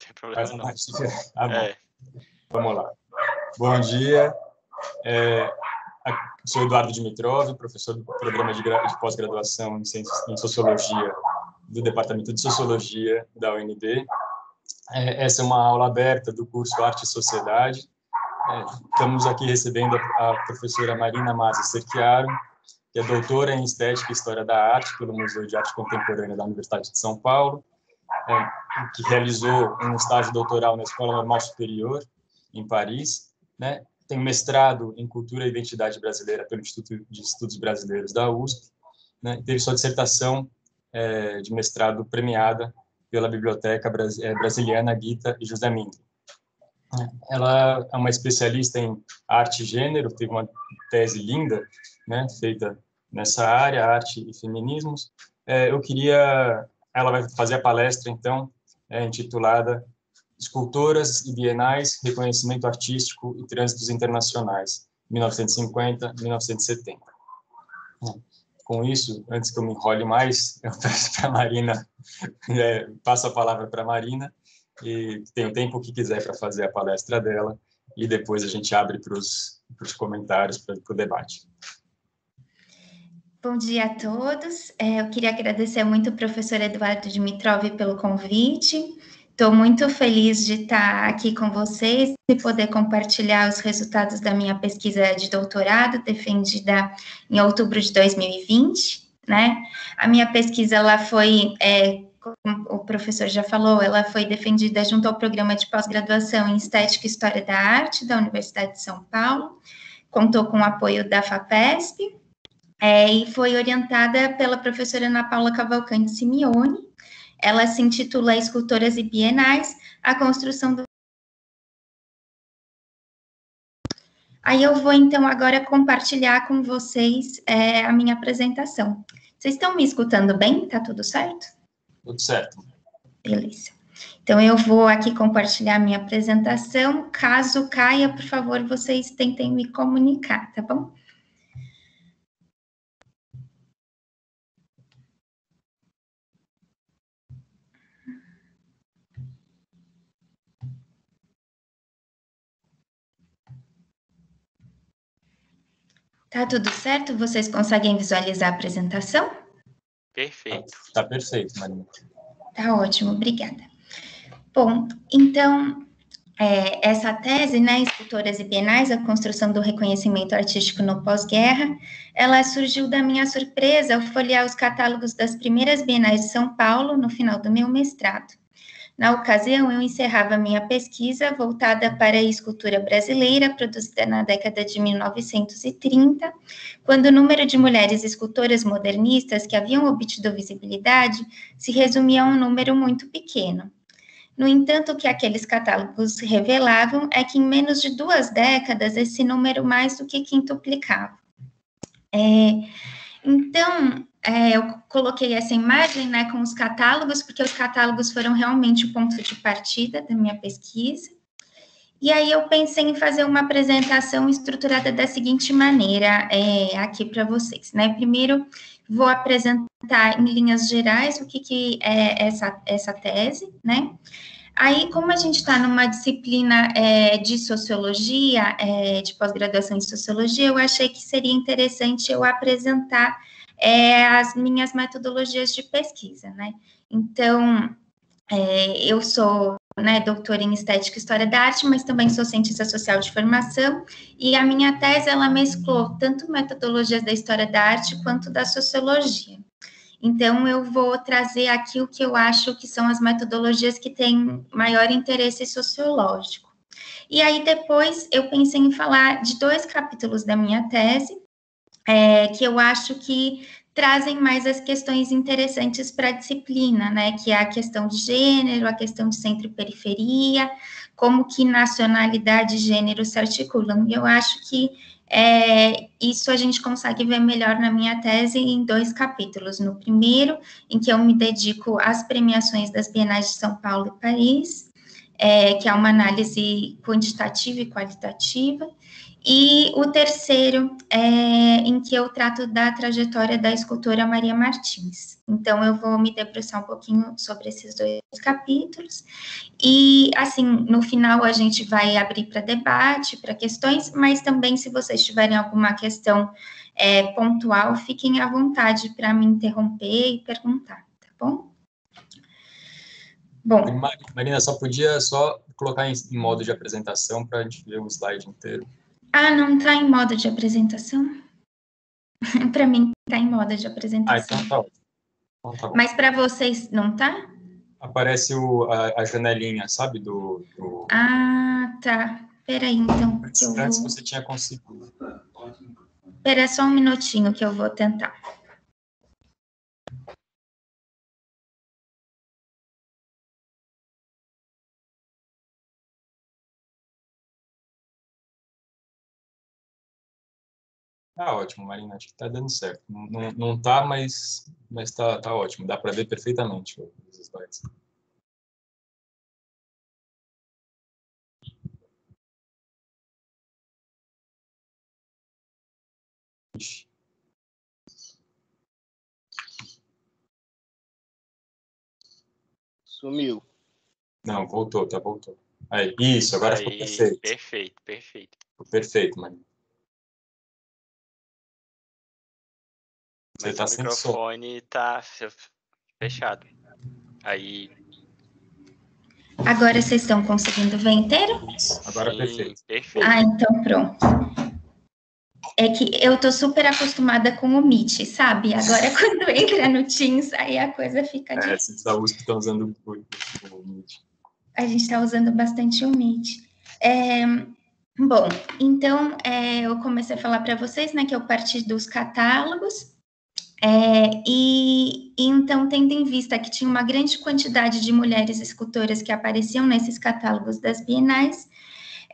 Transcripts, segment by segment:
tem problema não. Tá bom. Vamos lá. Bom dia. Sou Eduardo Dimitrov, professor do programa de pós-graduação em Sociologia do Departamento de Sociologia da UNB. Essa é uma aula aberta do curso Arte e Sociedade. Estamos aqui recebendo a professora Marina Masi Cerchiaro, que é doutora em Estética e História da Arte pelo Museu de Arte Contemporânea da Universidade de São Paulo, que realizou um estágio doutoral na Escola Normal Superior, em Paris, né? Tem mestrado em Cultura e Identidade Brasileira pelo Instituto de Estudos Brasileiros da USP, né? Teve sua dissertação de mestrado premiada pela Biblioteca Brasiliana Gita e José Mindlo. Ela é uma especialista em arte e gênero, teve uma tese linda, né, feita nessa área, arte e feminismos. Ela vai fazer a palestra, então, intitulada Escultoras e Bienais, Reconhecimento Artístico e Trânsitos Internacionais, 1950-1970. Com isso, antes que eu me enrole mais, eu peço para a Marina, passo a palavra para a Marina, e tem o tempo que quiser para fazer a palestra dela, e depois a gente abre para os comentários, para o debate. Bom dia a todos. Eu queria agradecer muito ao professor Eduardo Dimitrov pelo convite. Estou muito feliz de estar aqui com vocês e poder compartilhar os resultados da minha pesquisa de doutorado, defendida em outubro de 2020, né? A minha pesquisa, ela foi, como o professor já falou, ela foi defendida junto ao programa de pós-graduação em Estética e História da Arte da Universidade de São Paulo, contou com o apoio da FAPESP, e foi orientada pela professora Ana Paula Cavalcante Simeone. Ela se intitula Escultoras e Bienais, a construção do... Aí eu vou, então, agora compartilhar com vocês a minha apresentação. Vocês estão me escutando bem? Tá tudo certo? Tudo certo. Beleza. Então, eu vou aqui compartilhar a minha apresentação. Caso caia, por favor, vocês tentem me comunicar, tá bom? Tá tudo certo? Vocês conseguem visualizar a apresentação? Perfeito. Tá perfeito, Marina. Tá ótimo, obrigada. Bom, então, essa tese, né, Escultoras e Bienais, a construção do reconhecimento artístico no pós-guerra, ela surgiu da minha surpresa ao folhear os catálogos das primeiras bienais de São Paulo no final do meu mestrado. Na ocasião, eu encerrava minha pesquisa voltada para a escultura brasileira, produzida na década de 1930, quando o número de mulheres escultoras modernistas que haviam obtido visibilidade se resumia a um número muito pequeno. No entanto, o que aqueles catálogos revelavam é que em menos de 2 décadas, esse número mais do que quintuplicava. Então, eu coloquei essa imagem, né, com os catálogos, porque os catálogos foram realmente o ponto de partida da minha pesquisa. E aí eu pensei em fazer uma apresentação estruturada da seguinte maneira, aqui para vocês, né? Primeiro, vou apresentar em linhas gerais o que é essa tese, né? Aí, como a gente está numa disciplina de sociologia, de pós-graduação em sociologia, eu achei que seria interessante eu apresentar as minhas metodologias de pesquisa, né? Então, eu sou, né, doutora em Estética e História da Arte, mas também sou cientista social de formação, e a minha tese, ela mesclou tanto metodologias da História da Arte quanto da Sociologia. Então, eu vou trazer aqui o que eu acho que são as metodologias que têm maior interesse sociológico. E aí, depois, eu pensei em falar de 2 capítulos da minha tese, que eu acho que trazem mais as questões interessantes para a disciplina, né, que é a questão de gênero, a questão de centro e periferia, como que nacionalidade e gênero se articulam. E eu acho que isso a gente consegue ver melhor na minha tese em 2 capítulos. No primeiro, em que eu me dedico às premiações das Bienais de São Paulo e Paris, que é uma análise quantitativa e qualitativa, E o terceiro é em que eu trato da trajetória da escultora Maria Martins. Então, eu vou me debruçar um pouquinho sobre esses 2 capítulos. E, assim, no final a gente vai abrir para debate, para questões, mas também, se vocês tiverem alguma questão pontual, fiquem à vontade para me interromper e perguntar, tá bom? Bom. Marina, podia colocar em modo de apresentação para a gente ver o slide inteiro. Ah, não está em modo de apresentação? Para mim, está em modo de apresentação. Então tá ótimo. Então, tá bom. Mas para vocês, não tá? Aparece a janelinha, sabe? Ah, tá. Peraí, então. Antes você tinha conseguido. Espera só um minutinho que eu vou tentar. Tá ótimo, Marina, acho que tá dando certo. Não tá, mas tá ótimo. Dá para ver perfeitamente os slides. Ixi. Sumiu. Não, voltou. Aí, isso, agora ficou perfeito. Perfeito. Ficou perfeito, Marina. Mas o microfone tá fechado. Aí. Agora vocês estão conseguindo ver inteiro? Isso, agora perfeito. Ah, então pronto. É que eu tô super acostumada com o Meet, sabe? Agora, quando entra no Teams, aí a coisa fica difícil. Esses da USP estão usando o Meet. A gente está usando bastante o Meet. Bom, então, eu comecei a falar para vocês, né, que eu parti dos catálogos, e então, tendo em vista que tinha uma grande quantidade de mulheres escultoras que apareciam nesses catálogos das bienais,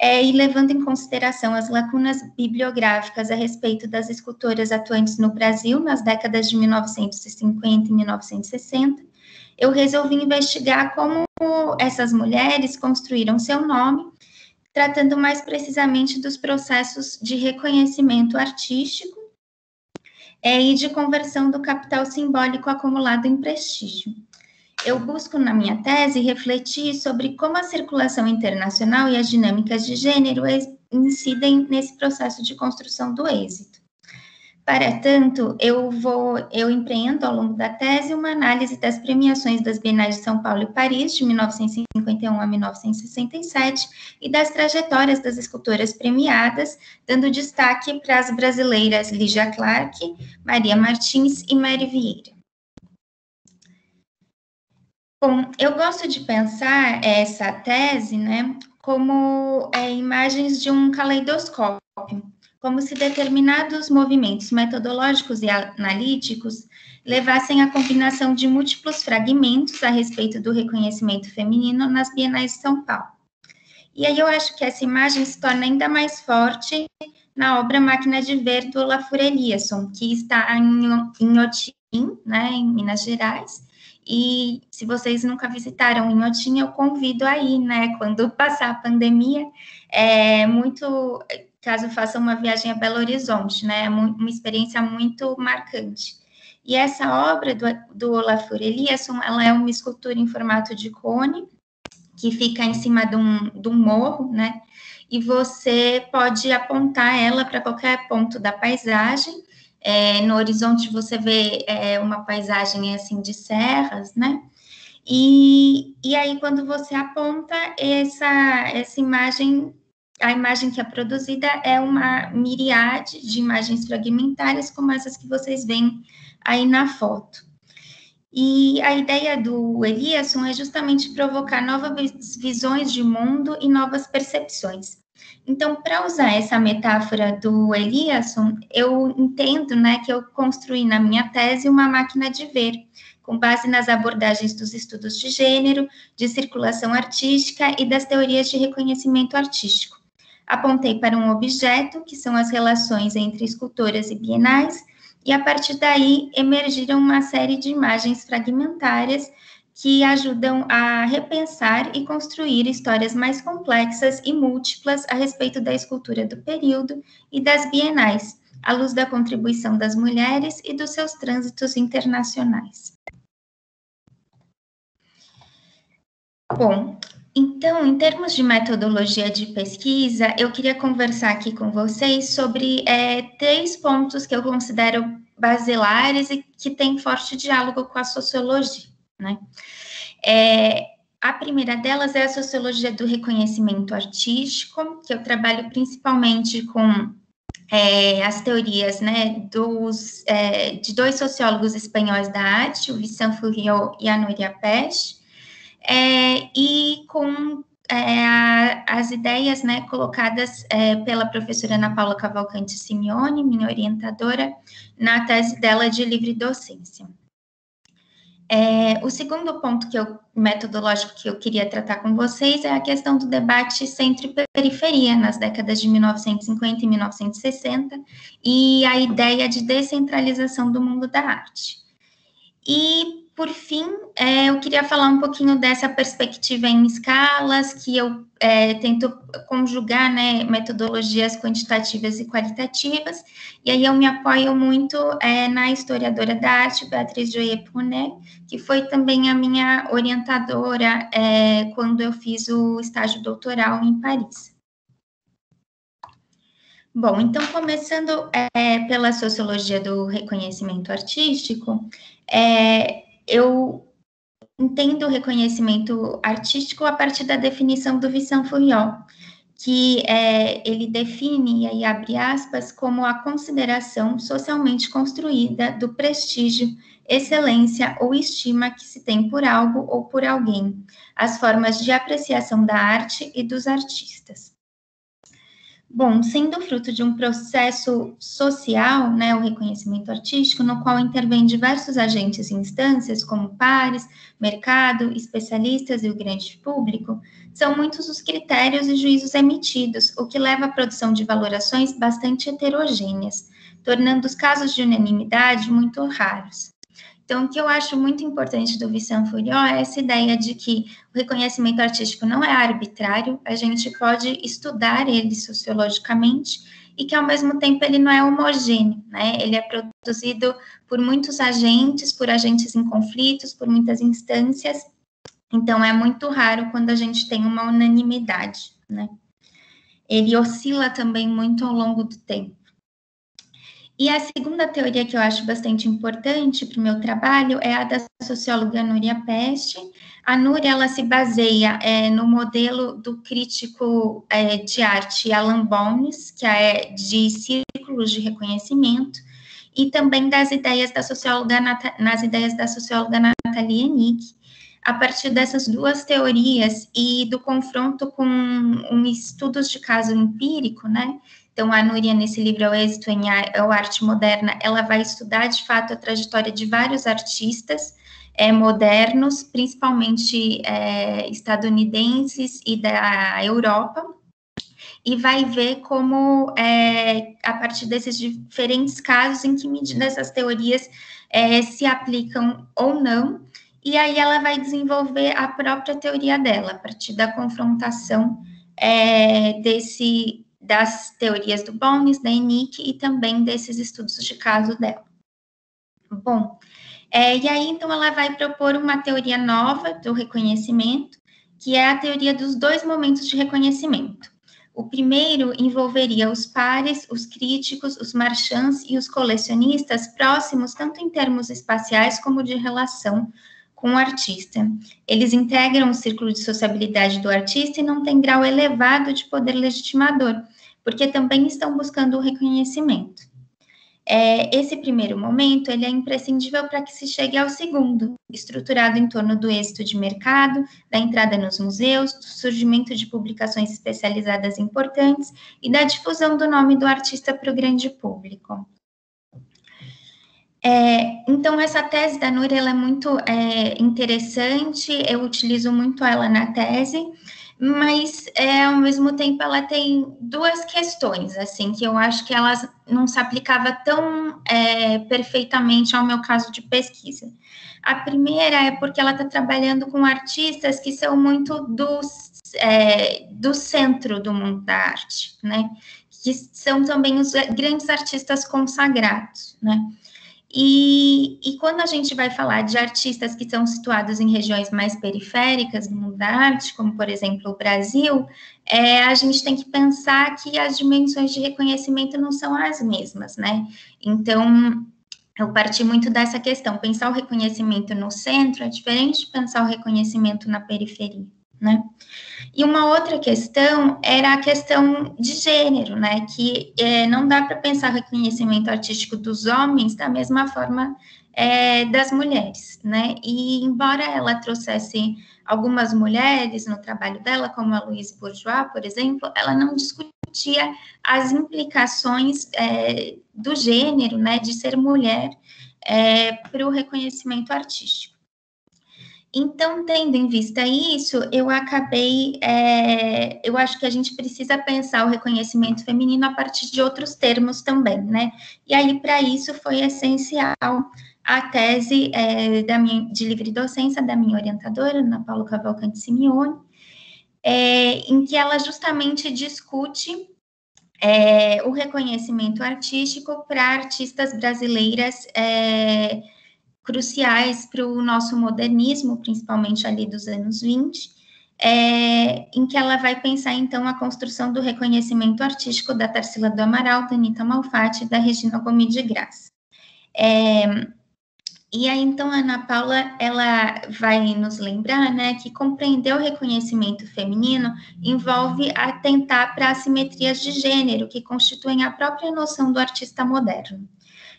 e levando em consideração as lacunas bibliográficas a respeito das escultoras atuantes no Brasil nas décadas de 1950 e 1960, eu resolvi investigar como essas mulheres construíram seu nome, tratando mais precisamente dos processos de reconhecimento artístico e de conversão do capital simbólico acumulado em prestígio. Eu busco, na minha tese, refletir sobre como a circulação internacional e as dinâmicas de gênero incidem nesse processo de construção do êxito. Para tanto, eu empreendo ao longo da tese uma análise das premiações das Bienais de São Paulo e Paris, de 1951 a 1967, e das trajetórias das escultoras premiadas, dando destaque para as brasileiras Lígia Clark, Maria Martins e Mary Vieira. Bom, eu gosto de pensar essa tese, né, como imagens de um caleidoscópio, como se determinados movimentos metodológicos e analíticos levassem à combinação de múltiplos fragmentos a respeito do reconhecimento feminino nas Bienais de São Paulo. E aí eu acho que essa imagem se torna ainda mais forte na obra Máquina de Ver, do Olafur Eliasson, que está em Inhotim, né, em Minas Gerais. E se vocês nunca visitaram Inhotim, eu convido a ir, né, quando passar a pandemia, caso faça uma viagem a Belo Horizonte, né, uma experiência muito marcante. E essa obra do Olafur Eliasson, ela é uma escultura em formato de cone, que fica em cima de um morro, né, e você pode apontar ela para qualquer ponto da paisagem. No horizonte você vê uma paisagem assim de serras, né? E aí quando você aponta essa imagem, a imagem que é produzida é uma miríade de imagens fragmentárias como essas que vocês veem aí na foto. E a ideia do Eliasson é justamente provocar novas visões de mundo e novas percepções. Então, para usar essa metáfora do Eliasson, eu entendo, né, que eu construí na minha tese uma máquina de ver, com base nas abordagens dos estudos de gênero, de circulação artística e das teorias de reconhecimento artístico. Apontei para um objeto, que são as relações entre escultoras e bienais, e a partir daí emergiram uma série de imagens fragmentárias que ajudam a repensar e construir histórias mais complexas e múltiplas a respeito da escultura do período e das bienais, à luz da contribuição das mulheres e dos seus trânsitos internacionais. Bom, então, em termos de metodologia de pesquisa, eu queria conversar aqui com vocês sobre 3 pontos que eu considero basilares e que têm forte diálogo com a sociologia, né? A primeira delas é a sociologia do reconhecimento artístico, que eu trabalho principalmente com as teorias, né, de 2 sociólogos espanhóis da arte, o Vicent Furió e a Núria Pech, e com as ideias, né, colocadas pela professora Ana Paula Cavalcante Simeone, minha orientadora, na tese dela de livre docência. O segundo ponto metodológico que eu queria tratar com vocês é a questão do debate centro e periferia nas décadas de 1950 e 1960 e a ideia de descentralização do mundo da arte. E, por fim, eu queria falar um pouquinho dessa perspectiva em escalas, que eu tento conjugar, né, metodologias quantitativas e qualitativas, e aí eu me apoio muito na historiadora da arte, Beatriz Joyer-Brunet, que foi também a minha orientadora quando eu fiz o estágio doutoral em Paris. Bom, então, começando pela sociologia do reconhecimento artístico, eu entendo o reconhecimento artístico a partir da definição do Vicent Furió, que ele define, e aí abre aspas, como a consideração socialmente construída do prestígio, excelência ou estima que se tem por algo ou por alguém, as formas de apreciação da arte e dos artistas. Bom, sendo fruto de um processo social, né, o reconhecimento artístico, no qual intervêm diversos agentes e instâncias, como pares, mercado, especialistas e o grande público, são muitos os critérios e juízos emitidos, o que leva à produção de valorações bastante heterogêneas, tornando os casos de unanimidade muito raros. Então, o que eu acho muito importante do Vicent Furió é essa ideia de que o reconhecimento artístico não é arbitrário, a gente pode estudar ele sociologicamente e que, ao mesmo tempo, ele não é homogêneo, né? Ele é produzido por muitos agentes, por agentes em conflitos, por muitas instâncias, então é muito raro quando a gente tem uma unanimidade, né? Ele oscila também muito ao longo do tempo. E a segunda teoria que eu acho bastante importante para o meu trabalho é a da socióloga Núria Pech. A Núria, ela se baseia no modelo do crítico de arte Alan Bones, que é de círculos de reconhecimento, e também das ideias da socióloga Nathalie Hennick. A partir dessas 2 teorias e do confronto com estudos de caso empírico, né? Então, a Núria, nesse livro, O Êxito em Arte Moderna, ela vai estudar, de fato, a trajetória de vários artistas modernos, principalmente estadunidenses e da Europa, e vai ver como, a partir desses diferentes casos, em que medida essas teorias se aplicam ou não, e aí ela vai desenvolver a própria teoria dela, a partir da confrontação das teorias do Bones, da Hennick e também desses estudos de caso dela. Bom, e aí, então, ela vai propor uma teoria nova do reconhecimento, que é a teoria dos 2 momentos de reconhecimento. O primeiro envolveria os pares, os críticos, os marchands e os colecionistas próximos, tanto em termos espaciais como de relação com o artista. Eles integram o círculo de sociabilidade do artista e não têm grau elevado de poder legitimador, porque também estão buscando o reconhecimento. Esse primeiro momento, ele é imprescindível para que se chegue ao segundo, estruturado em torno do êxito de mercado, da entrada nos museus, do surgimento de publicações especializadas importantes e da difusão do nome do artista para o grande público. Então, essa tese da Núria, ela é muito interessante, eu utilizo muito ela na tese, mas ao mesmo tempo ela tem duas questões, assim, que eu acho que elas não se aplicava tão perfeitamente ao meu caso de pesquisa. A primeira é porque ela está trabalhando com artistas que são muito do centro do mundo da arte, né? Que são também os grandes artistas consagrados, né? E quando a gente vai falar de artistas que são situados em regiões mais periféricas do mundo da arte, como, por exemplo, o Brasil, a gente tem que pensar que as dimensões de reconhecimento não são as mesmas, né? Então, eu parti muito dessa questão. Pensar o reconhecimento no centro é diferente de pensar o reconhecimento na periferia, né? E uma outra questão era a questão de gênero, né? Que não dá para pensar o reconhecimento artístico dos homens da mesma forma das mulheres, né? E embora ela trouxesse algumas mulheres no trabalho dela, como a Louise Bourgeois, por exemplo, ela não discutia as implicações do gênero, né? De ser mulher para o reconhecimento artístico. Então, tendo em vista isso, eu acabei, eu acho que a gente precisa pensar o reconhecimento feminino a partir de outros termos também, né? E aí, para isso, foi essencial a tese de livre docência da minha orientadora, Ana Paula Cavalcante Simeone, em que ela justamente discute o reconhecimento artístico para artistas brasileiras cruciais para o nosso modernismo, principalmente ali dos anos 20, em que ela vai pensar, então, a construção do reconhecimento artístico da Tarsila do Amaral, da Anita Malfatti e da Regina Gomes de Graça. E aí, então, a Ana Paula, ela vai nos lembrar, né, que compreender o reconhecimento feminino envolve atentar para assimetrias de gênero que constituem a própria noção do artista moderno.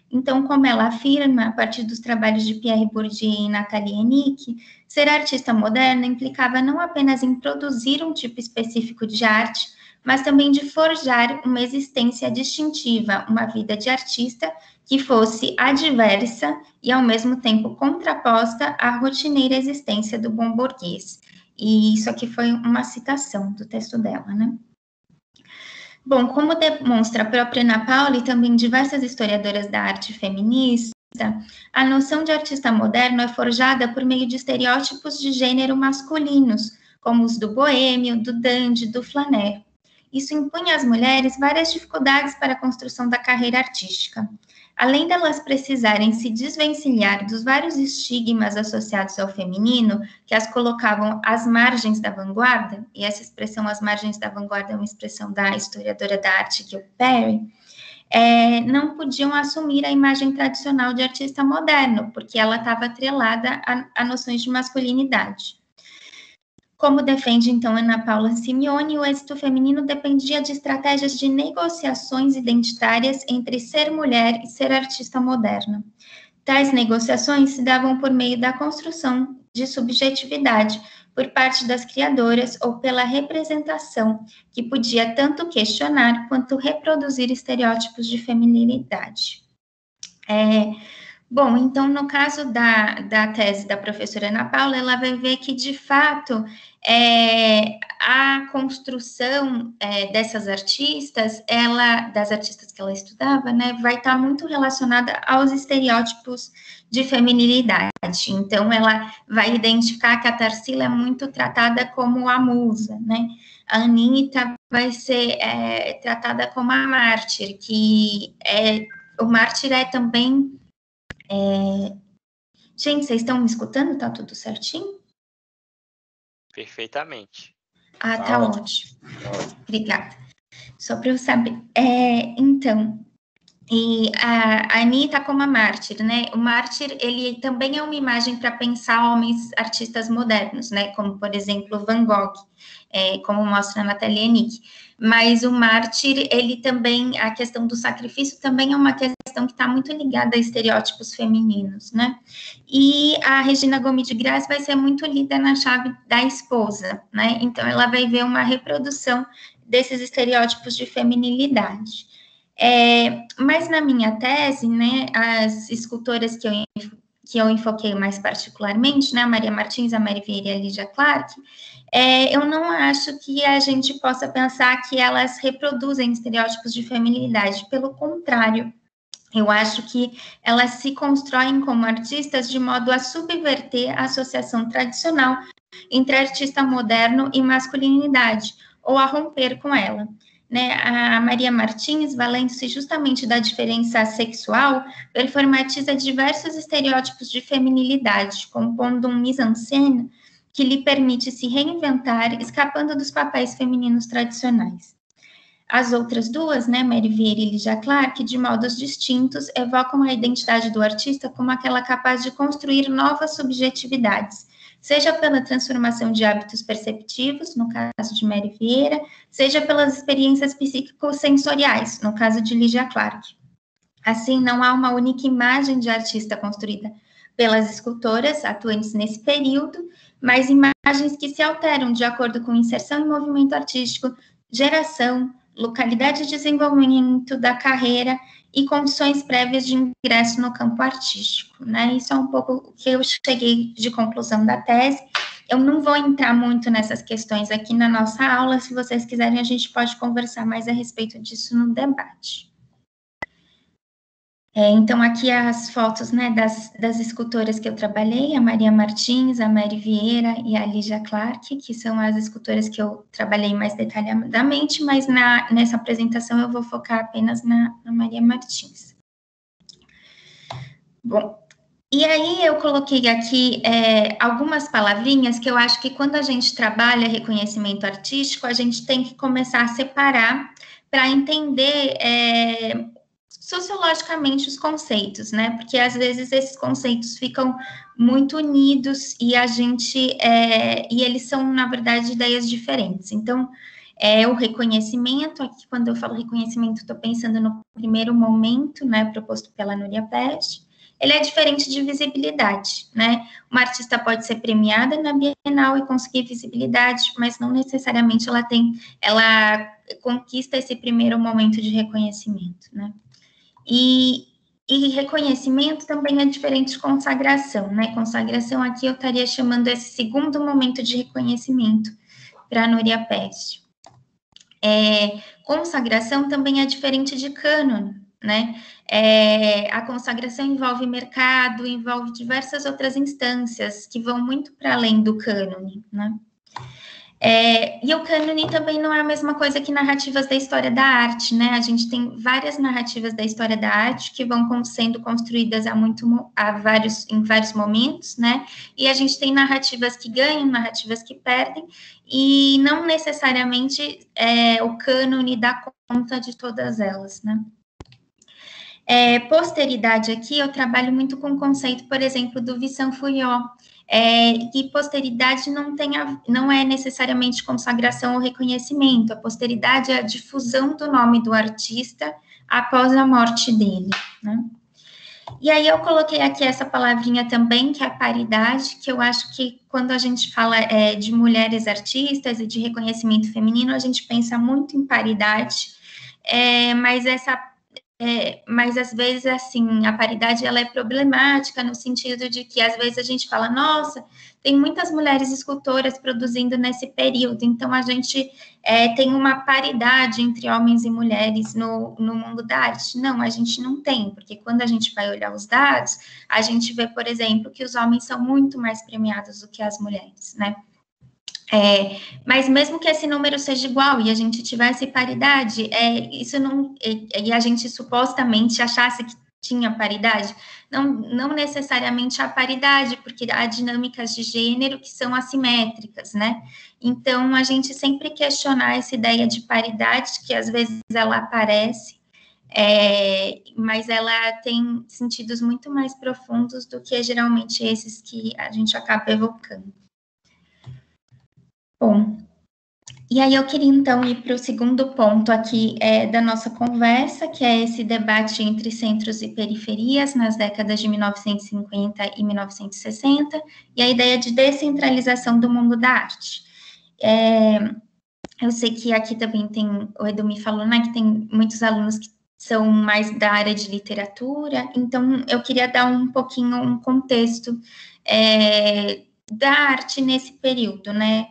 Então, como ela afirma, a partir dos trabalhos de Pierre Bourdieu e Nathalie Hennick, ser artista moderna implicava não apenas em produzir um tipo específico de arte, mas também de forjar uma existência distintiva, uma vida de artista que fosse adversa e, ao mesmo tempo, contraposta à rotineira existência do bom burguês. E isso aqui foi uma citação do texto dela, né? Bom, como demonstra a própria Ana Paula e também diversas historiadoras da arte feminista, a noção de artista moderno é forjada por meio de estereótipos de gênero masculinos, como os do boêmio, do dandy, do flaner. Isso impunha às mulheres várias dificuldades para a construção da carreira artística. Além delas precisarem se desvencilhar dos vários estigmas associados ao feminino, que as colocavam às margens da vanguarda, e essa expressão, às margens da vanguarda, é uma expressão da historiadora da arte, Gil Perry, não podiam assumir a imagem tradicional de artista moderno, porque ela estava atrelada a noções de masculinidade. Como defende, então, Ana Paula Simeone, o êxito feminino dependia de estratégias de negociações identitárias entre ser mulher e ser artista moderna. Tais negociações se davam por meio da construção de subjetividade por parte das criadoras ou pela representação, que podia tanto questionar quanto reproduzir estereótipos de feminilidade. Bom, então, no caso da tese da professora Ana Paula, ela vai ver que, de fato, a construção dessas artistas, das artistas que ela estudava, né, vai estar muito relacionada aos estereótipos de feminilidade. Então, ela vai identificar que a Tarsila é muito tratada como a musa, né? A Anita vai ser tratada como a mártir, que o mártir é também... Gente, vocês estão me escutando? Tá tudo certinho? Perfeitamente. Ah, tá ótimo. Obrigada. Só para eu saber. Então, e a Anita como a mártir, né? O mártir, ele também é uma imagem para pensar homens artistas modernos, né? Como, por exemplo, Van Gogh, como mostra a Nathalie Hennick. Mas o mártir, ele também, a questão do sacrifício também é uma questão que está muito ligada a estereótipos femininos, né? E a Regina Gomes de Graça vai ser muito lida na chave da esposa, né? Então, ela vai ver uma reprodução desses estereótipos de feminilidade. Mas na minha tese, né, as escultoras que eu que eu enfoquei mais particularmente, né, a Maria Martins, a Mary Vieira e a Lígia Clark, eu não acho que a gente possa pensar que elas reproduzem estereótipos de feminilidade, pelo contrário, eu acho que elas se constroem como artistas de modo a subverter a associação tradicional entre artista moderno e masculinidade, ou a romper com ela. Né? A Maria Martins, valendo-se justamente da diferença sexual, performatiza diversos estereótipos de feminilidade, compondo um mise-en-scène que lhe permite se reinventar, escapando dos papéis femininos tradicionais. As outras duas, né, Mary Vieira e Lígia Clark, de modos distintos, evocam a identidade do artista como aquela capaz de construir novas subjetividades, seja pela transformação de hábitos perceptivos, no caso de Mary Vieira, seja pelas experiências psicossensoriais, no caso de Lígia Clark. Assim, não há uma única imagem de artista construída pelas escultoras atuantes nesse período, mas imagens que se alteram de acordo com inserção em movimento artístico, geração, localidade de desenvolvimento da carreira e condições prévias de ingresso no campo artístico, né? Isso é um pouco o que eu cheguei de conclusão da tese. Eu não vou entrar muito nessas questões aqui na nossa aula, se vocês quiserem a gente pode conversar mais a respeito disso no debate. Então, aqui as fotos, né, das escultoras que eu trabalhei, a Maria Martins, a Mary Vieira e a Lígia Clark, que são as escultoras que eu trabalhei mais detalhadamente, mas nessa apresentação eu vou focar apenas na Maria Martins. Bom, e aí eu coloquei aqui algumas palavrinhas que eu acho que quando a gente trabalha reconhecimento artístico, a gente tem que começar a separar para entender sociologicamente os conceitos, né? Porque às vezes esses conceitos ficam muito unidos e e eles são, na verdade, ideias diferentes. Então, o reconhecimento, aqui quando eu falo reconhecimento, estou pensando no primeiro momento, né, proposto pela Núria Pérez, ele é diferente de visibilidade, né? Uma artista pode ser premiada na Bienal e conseguir visibilidade, mas não necessariamente ela conquista esse primeiro momento de reconhecimento, né? E reconhecimento também é diferente de consagração, né? Consagração aqui eu estaria chamando esse segundo momento de reconhecimento para a Núria Pérez. Consagração também é diferente de cânone, né? A consagração envolve mercado, envolve diversas outras instâncias que vão muito para além do cânone, né? E o cânone também não é a mesma coisa que narrativas da história da arte, né? A gente tem várias narrativas da história da arte que vão sendo construídas em vários momentos, né? E a gente tem narrativas que ganham, narrativas que perdem, e não necessariamente o cânone dá conta de todas elas, né? Posteridade aqui, eu trabalho muito com o conceito, por exemplo, do Vincent Fouillot, e posteridade não é necessariamente consagração ou reconhecimento, a posteridade é a difusão do nome do artista após a morte dele, né? E aí eu coloquei aqui essa palavrinha também, que é a paridade, que eu acho que quando a gente fala de mulheres artistas e de reconhecimento feminino, a gente pensa muito em paridade, mas às vezes, assim, a paridade ela é problemática no sentido de que às vezes a gente fala, nossa, tem muitas mulheres escultoras produzindo nesse período, então a gente tem uma paridade entre homens e mulheres no mundo da arte. Não, a gente não tem, porque quando a gente vai olhar os dados, a gente vê, por exemplo, que os homens são muito mais premiados do que as mulheres, né? Mas mesmo que esse número seja igual e a gente tivesse paridade, isso não, e a gente supostamente achasse que tinha paridade, não necessariamente há paridade, porque há dinâmicas de gênero que são assimétricas, né? Então, a gente sempre questionar essa ideia de paridade, que às vezes ela aparece, mas ela tem sentidos muito mais profundos do que geralmente esses que a gente acaba evocando. Bom, e aí eu queria então ir para o segundo ponto aqui da nossa conversa, que é esse debate entre centros e periferias nas décadas de 1950 e 1960, e a ideia de descentralização do mundo da arte. Eu sei que aqui também o Edu me falou, né, que tem muitos alunos que são mais da área de literatura, então eu queria dar um pouquinho um contexto da arte nesse período, né?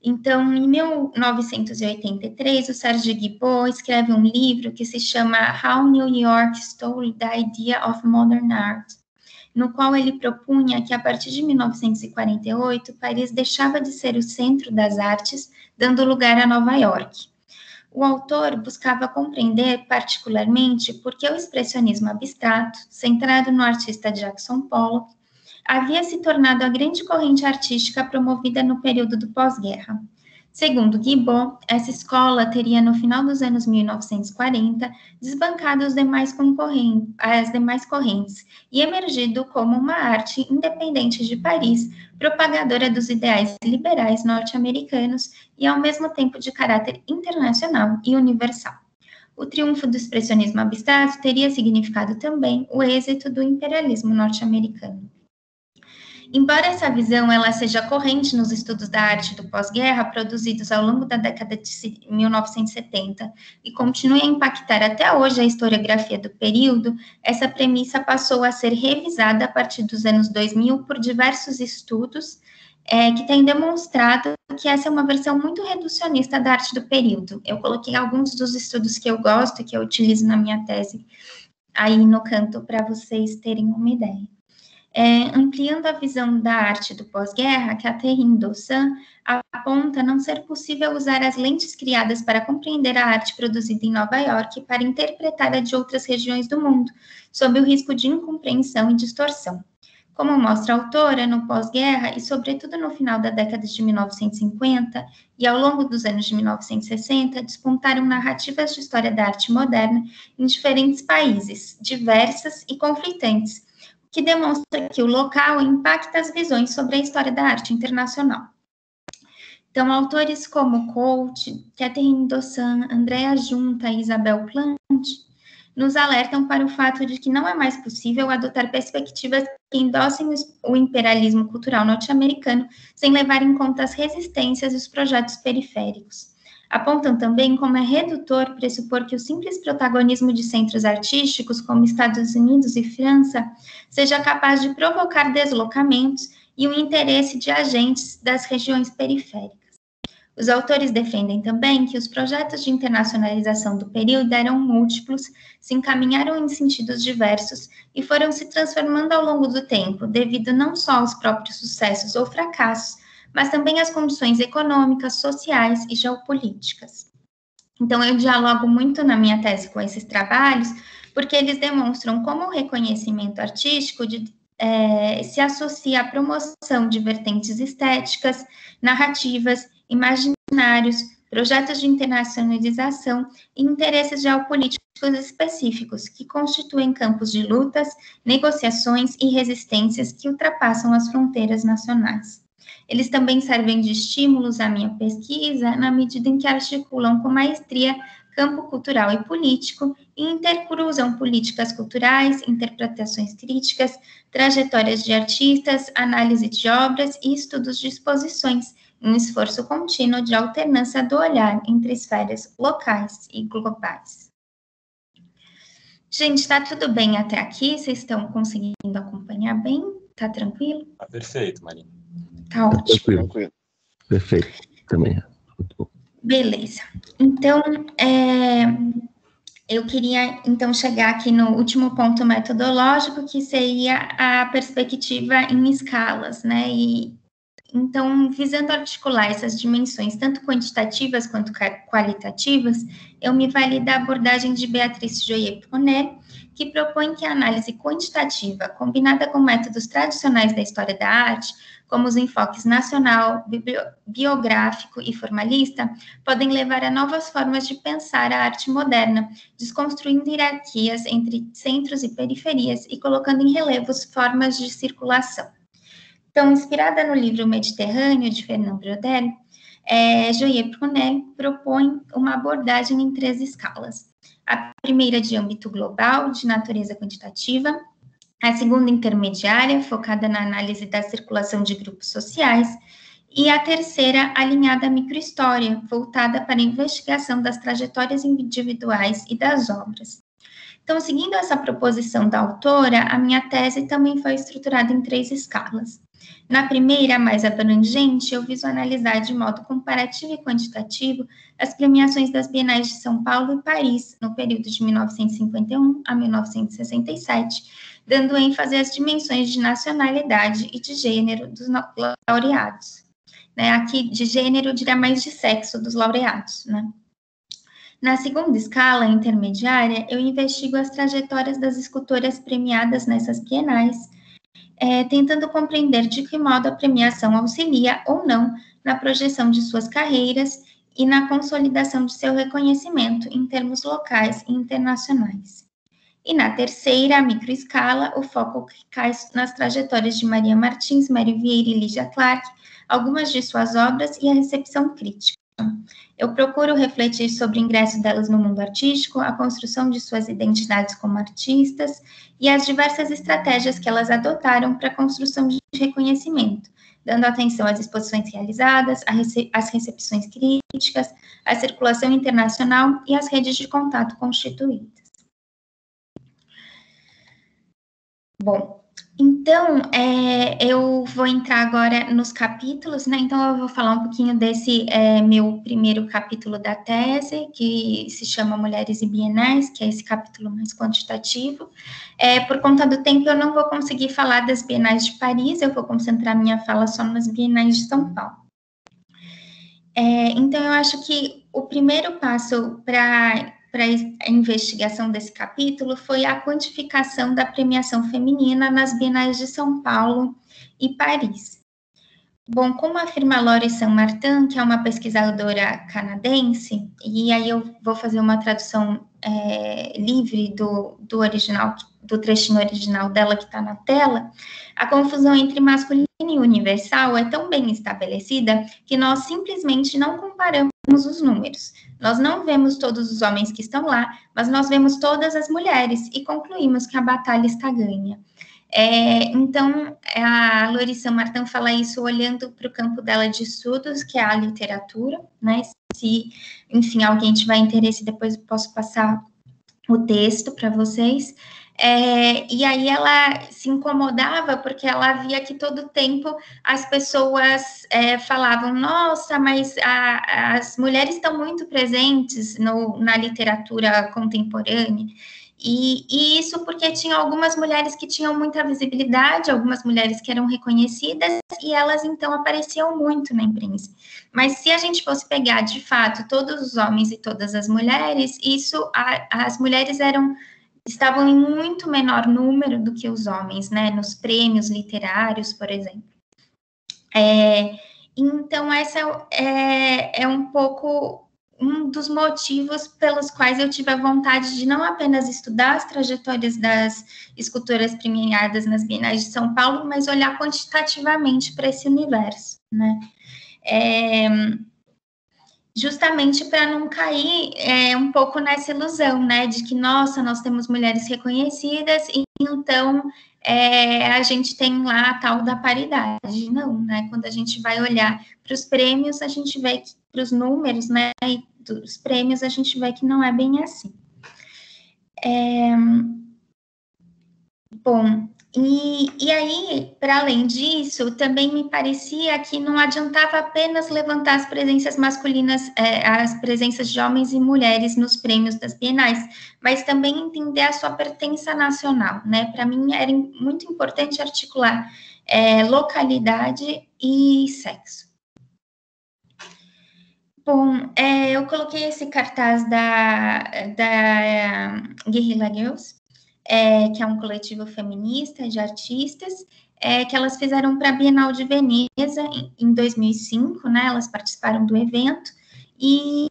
Então, em 1983, o Serge Guilbeault escreve um livro que se chama How New York Stole the Idea of Modern Art, no qual ele propunha que, a partir de 1948, Paris deixava de ser o centro das artes, dando lugar a Nova York. O autor buscava compreender, particularmente, por que o expressionismo abstrato, centrado no artista Jackson Pollock, havia se tornado a grande corrente artística promovida no período do pós-guerra. Segundo Guilbeault, essa escola teria, no final dos anos 1940, desbancado as demais correntes e emergido como uma arte independente de Paris, propagadora dos ideais liberais norte-americanos e, ao mesmo tempo, de caráter internacional e universal. O triunfo do expressionismo abstrato teria significado também o êxito do imperialismo norte-americano. Embora essa visão ela seja corrente nos estudos da arte do pós-guerra produzidos ao longo da década de 1970 e continue a impactar até hoje a historiografia do período, essa premissa passou a ser revisada a partir dos anos 2000 por diversos estudos que têm demonstrado que essa é uma versão muito reducionista da arte do período. Eu coloquei alguns dos estudos que eu gosto e que eu utilizo na minha tese aí no canto para vocês terem uma ideia. Ampliando a visão da arte do pós-guerra, Catherine Dossan aponta não ser possível usar as lentes criadas para compreender a arte produzida em Nova York para interpretar a de outras regiões do mundo, sob o risco de incompreensão e distorção. Como mostra a autora, no pós-guerra, e sobretudo no final da década de 1950 e ao longo dos anos de 1960, despontaram narrativas de história da arte moderna em diferentes países, diversas e conflitantes, que demonstra que o local impacta as visões sobre a história da arte internacional. Então, autores como Colt, Catherine Dossan, Andrea Junta e Isabel Plant nos alertam para o fato de que não é mais possível adotar perspectivas que endossem o imperialismo cultural norte-americano sem levar em conta as resistências e os projetos periféricos. Apontam também como é redutor pressupor que o simples protagonismo de centros artísticos, como Estados Unidos e França, seja capaz de provocar deslocamentos e o interesse de agentes das regiões periféricas. Os autores defendem também que os projetos de internacionalização do período eram múltiplos, se encaminharam em sentidos diversos e foram se transformando ao longo do tempo, devido não só aos próprios sucessos ou fracassos, mas também às condições econômicas, sociais e geopolíticas. Então, eu dialogo muito na minha tese com esses trabalhos, porque eles demonstram como o reconhecimento artístico se associa à promoção de vertentes estéticas, narrativas, imaginários, projetos de internacionalização e interesses geopolíticos específicos, que constituem campos de lutas, negociações e resistências que ultrapassam as fronteiras nacionais. Eles também servem de estímulos à minha pesquisa, na medida em que articulam com maestria campo cultural e político e intercruzam políticas culturais, interpretações críticas, trajetórias de artistas, análise de obras e estudos de exposições, um esforço contínuo de alternância do olhar entre esferas locais e globais. Gente, tá tudo bem até aqui? Vocês estão conseguindo acompanhar bem? Tá tranquilo? Tá perfeito, Marina. Tá ótimo. Tranquilo. Perfeito. Também. Muito bom. Beleza. Então, eu queria, então, chegar aqui no último ponto metodológico, que seria a perspectiva em escalas, né? Então, visando articular essas dimensões, tanto quantitativas quanto qualitativas, eu me vali da abordagem de Beatrice Joyer-Ponel, que propõe que a análise quantitativa, combinada com métodos tradicionais da história da arte, como os enfoques nacional, biográfico e formalista, podem levar a novas formas de pensar a arte moderna, desconstruindo hierarquias entre centros e periferias e colocando em relevo formas de circulação. Então, inspirada no livro Mediterrâneo, de Fernand Braudel, Joyer-Ponel propõe uma abordagem em 3 escalas. A primeira de âmbito global, de natureza quantitativa, a segunda intermediária, focada na análise da circulação de grupos sociais, e a terceira, alinhada à microhistória, voltada para a investigação das trajetórias individuais e das obras. Então, seguindo essa proposição da autora, a minha tese também foi estruturada em 3 escalas. Na primeira, mais abrangente, eu viso analisar de modo comparativo e quantitativo as premiações das Bienais de São Paulo e Paris, no período de 1951 a 1967, dando ênfase às dimensões de nacionalidade e de gênero dos laureados. Aqui, de gênero, eu diria mais de sexo dos laureados, né? Na segunda escala, intermediária, eu investigo as trajetórias das escultoras premiadas nessas bienais, tentando compreender de que modo a premiação auxilia ou não na projeção de suas carreiras e na consolidação de seu reconhecimento em termos locais e internacionais. E na terceira, a microescala, o foco cai nas trajetórias de Maria Martins, Mário Vieira e Lígia Clark, algumas de suas obras e a recepção crítica. Eu procuro refletir sobre o ingresso delas no mundo artístico, a construção de suas identidades como artistas e as diversas estratégias que elas adotaram para a construção de reconhecimento, dando atenção às exposições realizadas, às recepções críticas, à circulação internacional e às redes de contato constituídas. Bom, então, eu vou entrar agora nos capítulos, né? Então, eu vou falar um pouquinho desse meu primeiro capítulo da tese, que se chama Mulheres e Bienais, que é esse capítulo mais quantitativo. Por conta do tempo, eu não vou conseguir falar das Bienais de Paris, eu vou concentrar minha fala só nas Bienais de São Paulo. Então, eu acho que o primeiro passo para a investigação desse capítulo foi a quantificação da premiação feminina nas Bienais de São Paulo e Paris. Bom, como afirma Laurie Saint-Martin, que é uma pesquisadora canadense, e aí eu vou fazer uma tradução livre do original, do trechinho original dela que está na tela, a confusão entre masculino e universal é tão bem estabelecida que nós simplesmente não comparamos os números. Nós não vemos todos os homens que estão lá, mas nós vemos todas as mulheres e concluímos que a batalha está ganha. Então, a Laurie Saint-Martin fala isso olhando para o campo dela de estudos, que é a literatura, né? Se, enfim, alguém tiver interesse, depois eu posso passar o texto para vocês. E aí ela se incomodava porque ela via que todo tempo as pessoas falavam, nossa, mas as mulheres estão muito presentes na literatura contemporânea. E isso porque tinha algumas mulheres que tinham muita visibilidade, algumas mulheres que eram reconhecidas, e elas, então, apareciam muito na imprensa. Mas se a gente fosse pegar, de fato, todos os homens e todas as mulheres, as mulheres estavam em muito menor número do que os homens, né, nos prêmios literários, por exemplo. Então, essa é um pouco um dos motivos pelos quais eu tive a vontade de não apenas estudar as trajetórias das escultoras premiadas nas Bienais de São Paulo, mas olhar quantitativamente para esse universo, né? Justamente para não cair um pouco nessa ilusão, né, de que, nossa, nós temos mulheres reconhecidas e então a gente tem lá a tal da paridade. Não, né, quando a gente vai olhar para os prêmios, a gente vê que, para os números, né, e dos prêmios, a gente vê que não é bem assim. Bom, e aí, para além disso, também me parecia que não adiantava apenas levantar as presenças masculinas, as presenças de homens e mulheres nos prêmios das bienais, mas também entender a sua pertença nacional, né? Para mim era muito importante articular localidade e sexo. Bom, eu coloquei esse cartaz da Guerrilla Girls, que é um coletivo feminista de artistas, que elas fizeram para a Bienal de Veneza em 2005, né? Elas participaram do evento e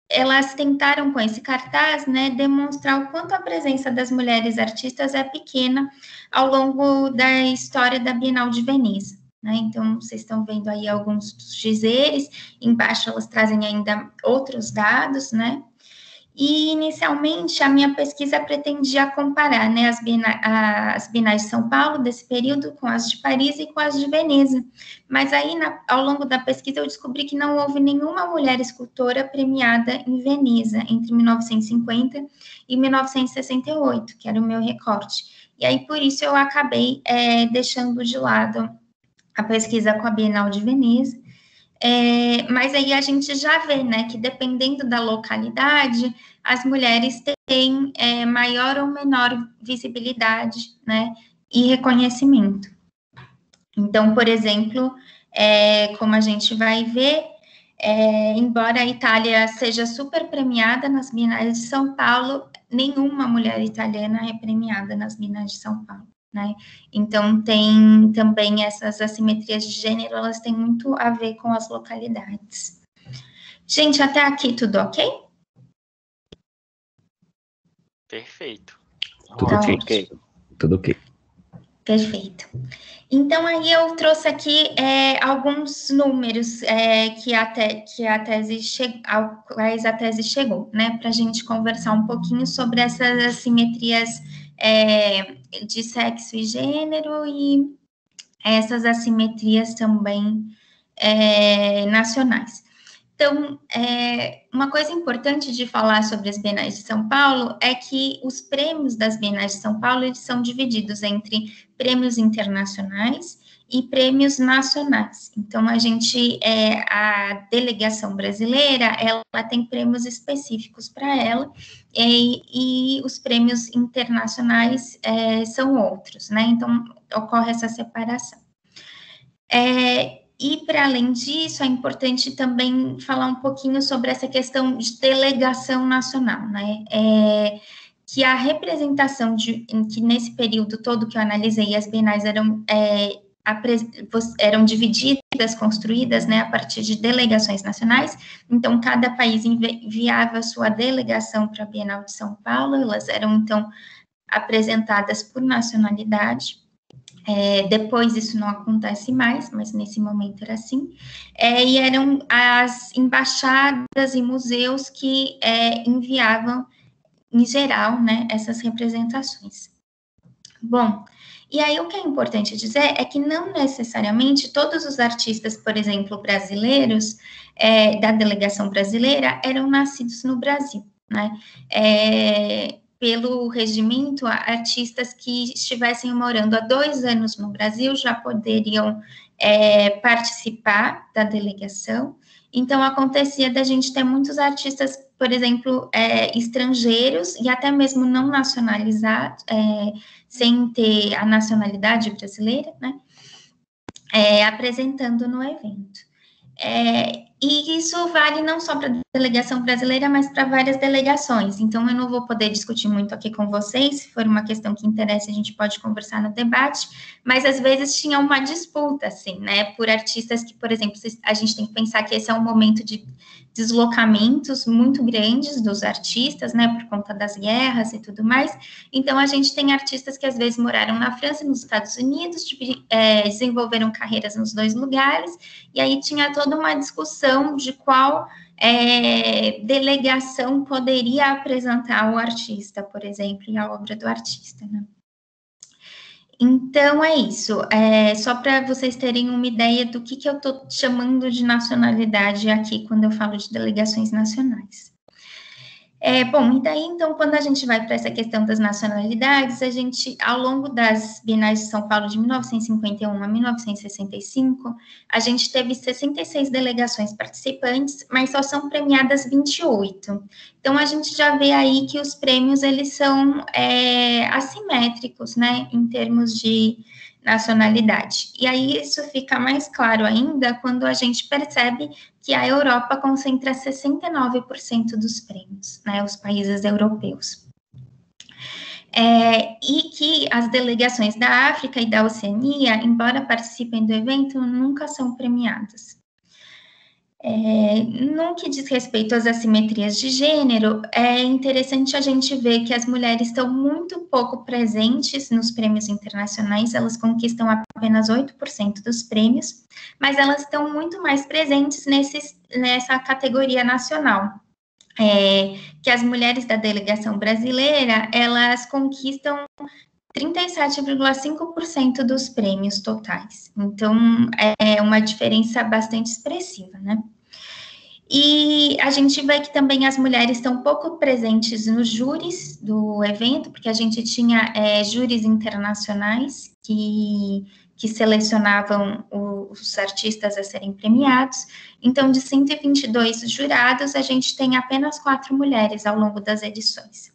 elas tentaram, com esse cartaz, né, demonstrar o quanto a presença das mulheres artistas é pequena ao longo da história da Bienal de Veneza. Né? Então, vocês estão vendo aí alguns dos dizeres, embaixo elas trazem ainda outros dados, né? E, inicialmente, a minha pesquisa pretendia comparar, né, as bienais de São Paulo desse período com as de Paris e com as de Veneza. Mas aí, ao longo da pesquisa, eu descobri que não houve nenhuma mulher escultora premiada em Veneza entre 1950 e 1968, que era o meu recorte. E aí, por isso, eu acabei deixando de lado a pesquisa com a Bienal de Veneza. Mas aí a gente já vê, né, que dependendo da localidade, as mulheres têm maior ou menor visibilidade, né, e reconhecimento. Então, por exemplo, como a gente vai ver, embora a Itália seja super premiada nas Bienais de São Paulo, nenhuma mulher italiana é premiada nas Bienais de São Paulo, né? Então, tem também essas assimetrias de gênero, elas têm muito a ver com as localidades. Gente, até aqui tudo ok? Perfeito. Tudo ok. Tudo ok. Perfeito. Então, aí eu trouxe aqui alguns números aos quais a tese chegou, né, para a gente conversar um pouquinho sobre essas assimetrias de sexo e gênero e essas assimetrias também nacionais. Então, uma coisa importante de falar sobre as Bienais de São Paulo é que os prêmios das Bienais de São Paulo, eles são divididos entre prêmios internacionais e prêmios nacionais. Então, a delegação brasileira, ela tem prêmios específicos para ela, e os prêmios internacionais são outros, né? Então, ocorre essa separação. E, para além disso, é importante também falar um pouquinho sobre essa questão de delegação nacional, né? Que a representação que nesse período todo que eu analisei, as bienais eram divididas, construídas, né, a partir de delegações nacionais. Então, cada país enviava a sua delegação para a Bienal de São Paulo, elas eram, então, apresentadas por nacionalidade. Depois isso não acontece mais, mas nesse momento era assim, e eram as embaixadas e museus que enviavam, em geral, né, essas representações. Bom, e aí o que é importante dizer é que não necessariamente todos os artistas, por exemplo, brasileiros, da delegação brasileira, eram nascidos no Brasil, né? Pelo regimento, artistas que estivessem morando há 2 anos no Brasil já poderiam participar da delegação. Então, acontecia da gente ter muitos artistas, por exemplo, estrangeiros e até mesmo não nacionalizados, sem ter a nacionalidade brasileira, né, apresentando no evento. E isso vale não só para a delegação brasileira, mas para várias delegações. Então, eu não vou poder discutir muito aqui com vocês, se for uma questão que interessa, a gente pode conversar no debate, mas às vezes tinha uma disputa, assim, né, por artistas que, por exemplo, a gente tem que pensar que esse é um momento de deslocamentos muito grandes dos artistas, né, por conta das guerras e tudo mais. Então, a gente tem artistas que às vezes moraram na França e nos Estados Unidos, desenvolveram carreiras nos 2 lugares, e aí tinha toda uma discussão de qual delegação poderia apresentar o artista, por exemplo, e a obra do artista, né? Então, é isso. Só para vocês terem uma ideia do que eu estou chamando de nacionalidade aqui, quando eu falo de delegações nacionais. Bom, e daí, então, quando a gente vai para essa questão das nacionalidades, a gente, ao longo das Bienais de São Paulo de 1951 a 1965, a gente teve 66 delegações participantes, mas só são premiadas 28. Então, a gente já vê aí que os prêmios, eles são assimétricos, né, em termos de nacionalidade. E aí, isso fica mais claro ainda quando a gente percebe que a Europa concentra 69% dos prêmios, né, os países europeus. E que as delegações da África e da Oceania, embora participem do evento, nunca são premiadas. No que diz respeito às assimetrias de gênero, é interessante a gente ver que as mulheres estão muito pouco presentes nos prêmios internacionais, elas conquistam apenas 8% dos prêmios, mas elas estão muito mais presentes nessa categoria nacional. que as mulheres da delegação brasileira, elas conquistam 37,5% dos prêmios totais. Então, é uma diferença bastante expressiva, né? E a gente vê que também as mulheres estão pouco presentes nos júris do evento, porque a gente tinha júris internacionais que selecionavam os artistas a serem premiados. Então, de 122 jurados, a gente tem apenas 4 mulheres ao longo das edições.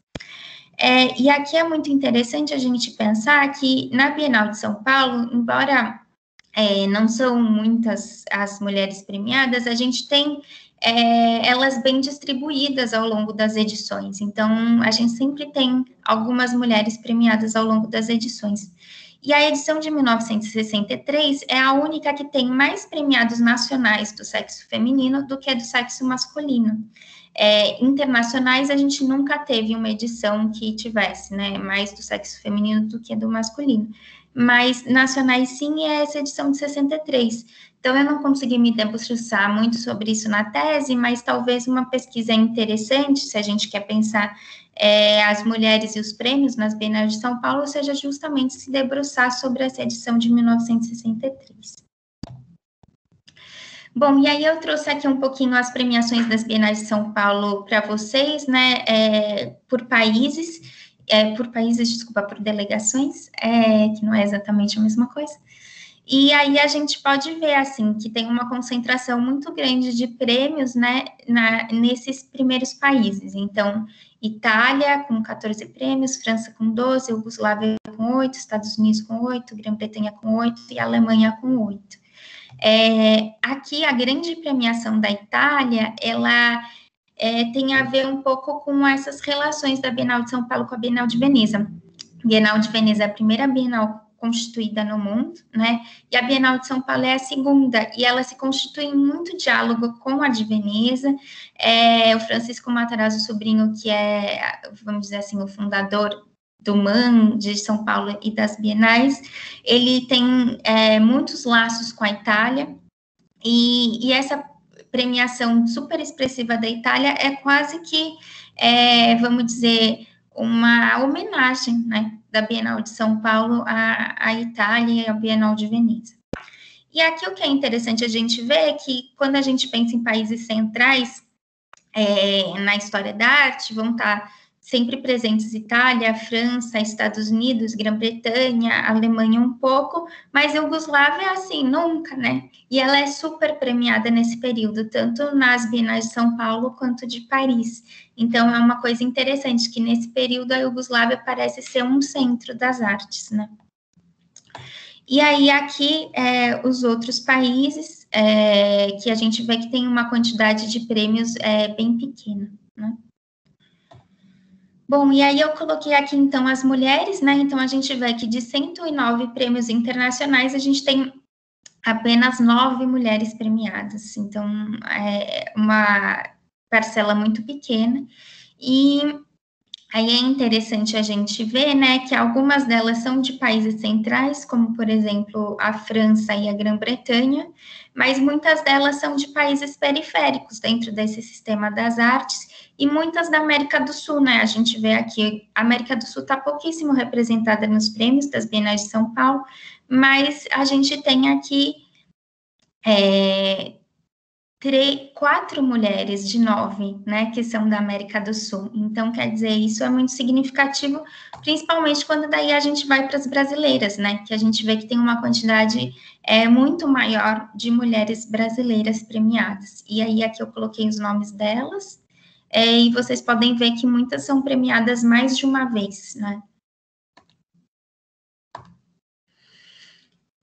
E aqui é muito interessante a gente pensar que na Bienal de São Paulo, embora não são muitas as mulheres premiadas, a gente tem elas bem distribuídas ao longo das edições. Então, a gente sempre tem algumas mulheres premiadas ao longo das edições. E a edição de 1963 é a única que tem mais premiados nacionais do sexo feminino do que do sexo masculino. Internacionais, a gente nunca teve uma edição que tivesse, né, mais do sexo feminino do que do masculino. Mas nacionais, sim, é essa edição de 63. Então, eu não consegui me debruçar muito sobre isso na tese, mas talvez uma pesquisa interessante, se a gente quer pensar as mulheres e os prêmios nas Bienais de São Paulo, seja justamente se debruçar sobre essa edição de 1963. Bom, e aí eu trouxe aqui um pouquinho as premiações das Bienais de São Paulo para vocês, né, por países, por delegações, que não é exatamente a mesma coisa. E aí a gente pode ver, assim, que tem uma concentração muito grande de prêmios, né, nesses primeiros países. Então, Itália com 14 prêmios, França com 12, Iugoslávia com 8, Estados Unidos com 8, Grã-Bretanha com 8 e Alemanha com 8. Aqui, a grande premiação da Itália, ela tem a ver um pouco com essas relações da Bienal de São Paulo com a Bienal de Veneza. A Bienal de Veneza é a primeira Bienal constituída no mundo, né, e a Bienal de São Paulo é a segunda, e ela se constitui em muito diálogo com a de Veneza. O Francisco Matarazzo Sobrinho, que é, vamos dizer assim, o fundador do MAN, de São Paulo e das Bienais, ele tem muitos laços com a Itália, e essa premiação super expressiva da Itália é quase que, vamos dizer, uma homenagem, né, da Bienal de São Paulo à Itália e à Bienal de Veneza. E aqui o que é interessante a gente ver é que quando a gente pensa em países centrais na história da arte, vão estar sempre presentes Itália, França, Estados Unidos, Grã-Bretanha, Alemanha um pouco, mas Iugoslávia, assim, nunca, né? E ela é super premiada nesse período, tanto nas Bienais de São Paulo quanto de Paris. Então, é uma coisa interessante que nesse período a Iugoslávia parece ser um centro das artes, né? E aí, aqui, os outros países, que a gente vê que tem uma quantidade de prêmios bem pequena, né? Bom, e aí eu coloquei aqui, então, as mulheres, né? Então, a gente vê que de 109 prêmios internacionais, a gente tem apenas 9 mulheres premiadas. Então, é uma parcela muito pequena. E aí é interessante a gente ver, né, que algumas delas são de países centrais, como, por exemplo, a França e a Grã-Bretanha, mas muitas delas são de países periféricos dentro desse sistema das artes, e muitas da América do Sul, né? A gente vê aqui, a América do Sul está pouquíssimo representada nos prêmios das Bienais de São Paulo, mas a gente tem aqui 4 mulheres de 9, né, que são da América do Sul. Então, quer dizer, isso é muito significativo, principalmente quando daí a gente vai para as brasileiras, né, que a gente vê que tem uma quantidade muito maior de mulheres brasileiras premiadas. E aí, aqui eu coloquei os nomes delas, e vocês podem ver que muitas são premiadas mais de uma vez, né.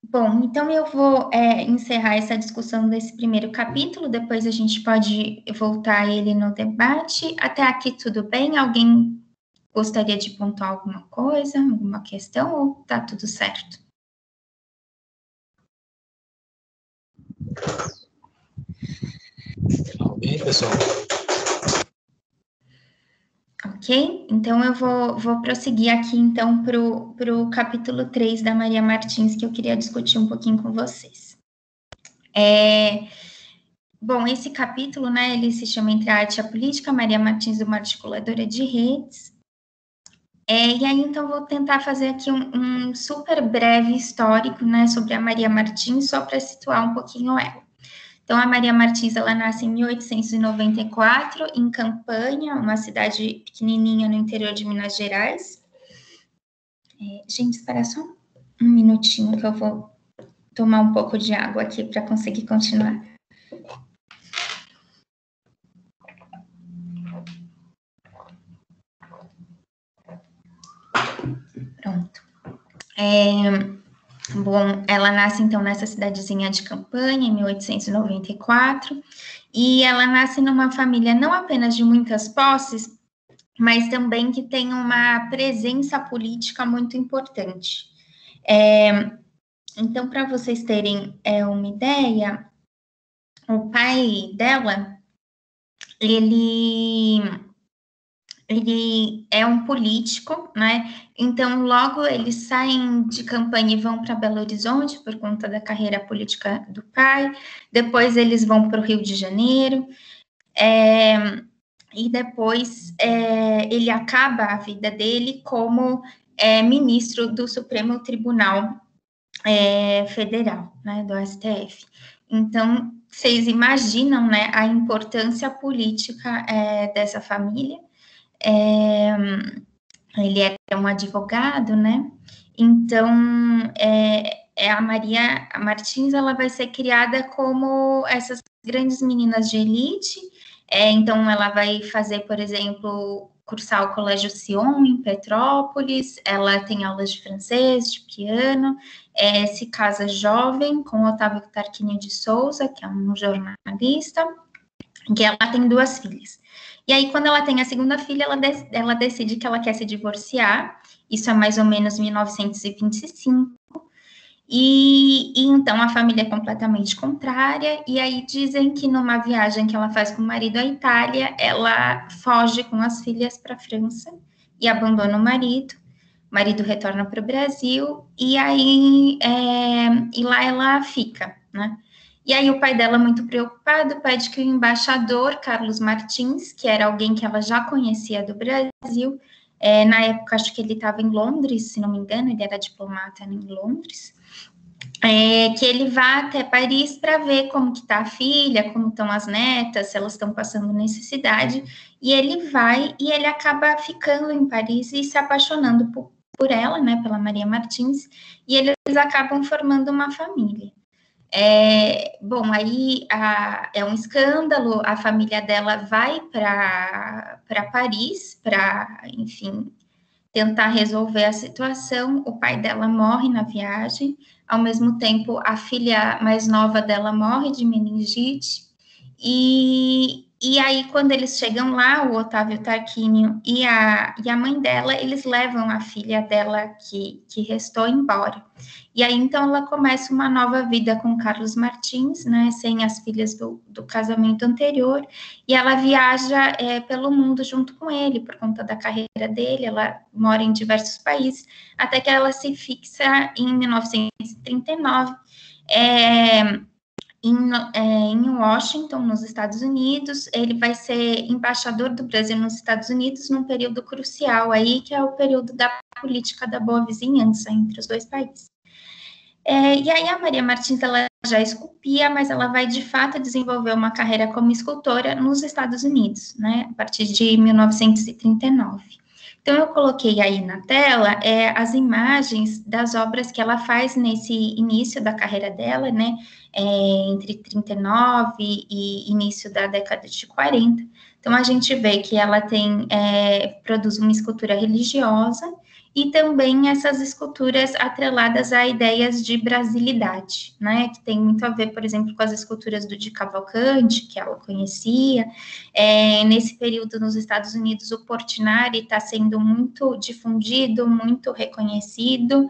Bom, então eu vou encerrar essa discussão desse primeiro capítulo, depois a gente pode voltar a ele no debate. Até aqui tudo bem? Alguém gostaria de pontuar alguma coisa, alguma questão, ou tá tudo certo? Alguém, pessoal? Ok, então eu vou prosseguir aqui, então, para o capítulo 3 da Maria Martins, que eu queria discutir um pouquinho com vocês. bom, esse capítulo, né, ele se chama Entre a Arte e a Política, Maria Martins, uma articuladora de redes. E aí, então, vou tentar fazer aqui um super breve histórico, né, sobre a Maria Martins, só para situar um pouquinho ela. Então, a Maria Martins, ela nasce em 1894, em Campanha, uma cidade pequenininha no interior de Minas Gerais. Gente, espera só um minutinho que eu vou tomar um pouco de água aqui para conseguir continuar. Pronto. Bom, ela nasce, então, nessa cidadezinha de Campanha, em 1894, e ela nasce numa família não apenas de muitas posses, mas também que tem uma presença política muito importante. Então, para vocês terem uma ideia, o pai dela, ele é um político, né? Então, logo eles saem de Campanha e vão para Belo Horizonte por conta da carreira política do pai. Depois eles vão para o Rio de Janeiro. E depois ele acaba a vida dele como ministro do Supremo Tribunal Federal, né, do STF. Então, vocês imaginam, né, a importância política dessa família. Ele era um advogado, né? Então, a Maria Martins, ela vai ser criada como essas grandes meninas de elite. Então, ela vai fazer, por exemplo, cursar o Colégio Sion, em Petrópolis. Ela tem aulas de francês, de piano. Se casa jovem com Otávio Tarquínio de Souza, que é um jornalista, que ela tem 2 filhas. E aí, quando ela tem a segunda filha, ela decide que ela quer se divorciar. Isso é mais ou menos 1925. E então, a família é completamente contrária. E aí, dizem que numa viagem que ela faz com o marido à Itália, ela foge com as filhas para a França e abandona o marido. O marido retorna para o Brasil. E aí, e lá ela fica, né? E aí o pai dela, muito preocupado, pede que o embaixador Carlos Martins, que era alguém que ela já conhecia do Brasil, na época acho que ele estava em Londres, se não me engano, ele era diplomata em Londres, que ele vá até Paris para ver como que está a filha, como estão as netas, se elas estão passando necessidade, e ele vai e ele acaba ficando em Paris e se apaixonando por ela, né, pela Maria Martins, e eles acabam formando uma família. Bom, aí é um escândalo, a família dela vai para Paris para, enfim, tentar resolver a situação. O pai dela morre na viagem, ao mesmo tempo a filha mais nova dela morre de meningite, e aí quando eles chegam lá, o Otávio Tarquínio e a mãe dela, eles levam a filha dela que restou embora. E aí, então, ela começa uma nova vida com Carlos Martins, né, sem as filhas do casamento anterior, e ela viaja pelo mundo junto com ele, por conta da carreira dele. Ela mora em diversos países, até que ela se fixa em 1939, em Washington, nos Estados Unidos. Ele vai ser embaixador do Brasil nos Estados Unidos num período crucial aí, que é o período da política da boa vizinhança entre os 2 países. E aí a Maria Martins, ela já esculpia, mas ela vai de fato desenvolver uma carreira como escultora nos Estados Unidos, né, a partir de 1939. Então, eu coloquei aí na tela as imagens das obras que ela faz nesse início da carreira dela, né, entre 39 e início da década de 40. Então, a gente vê que ela produz uma escultura religiosa e também essas esculturas atreladas a ideias de brasilidade, né, que tem muito a ver, por exemplo, com as esculturas do Di Cavalcanti, que ela conhecia. Nesse período, nos Estados Unidos, o Portinari está sendo muito difundido, muito reconhecido,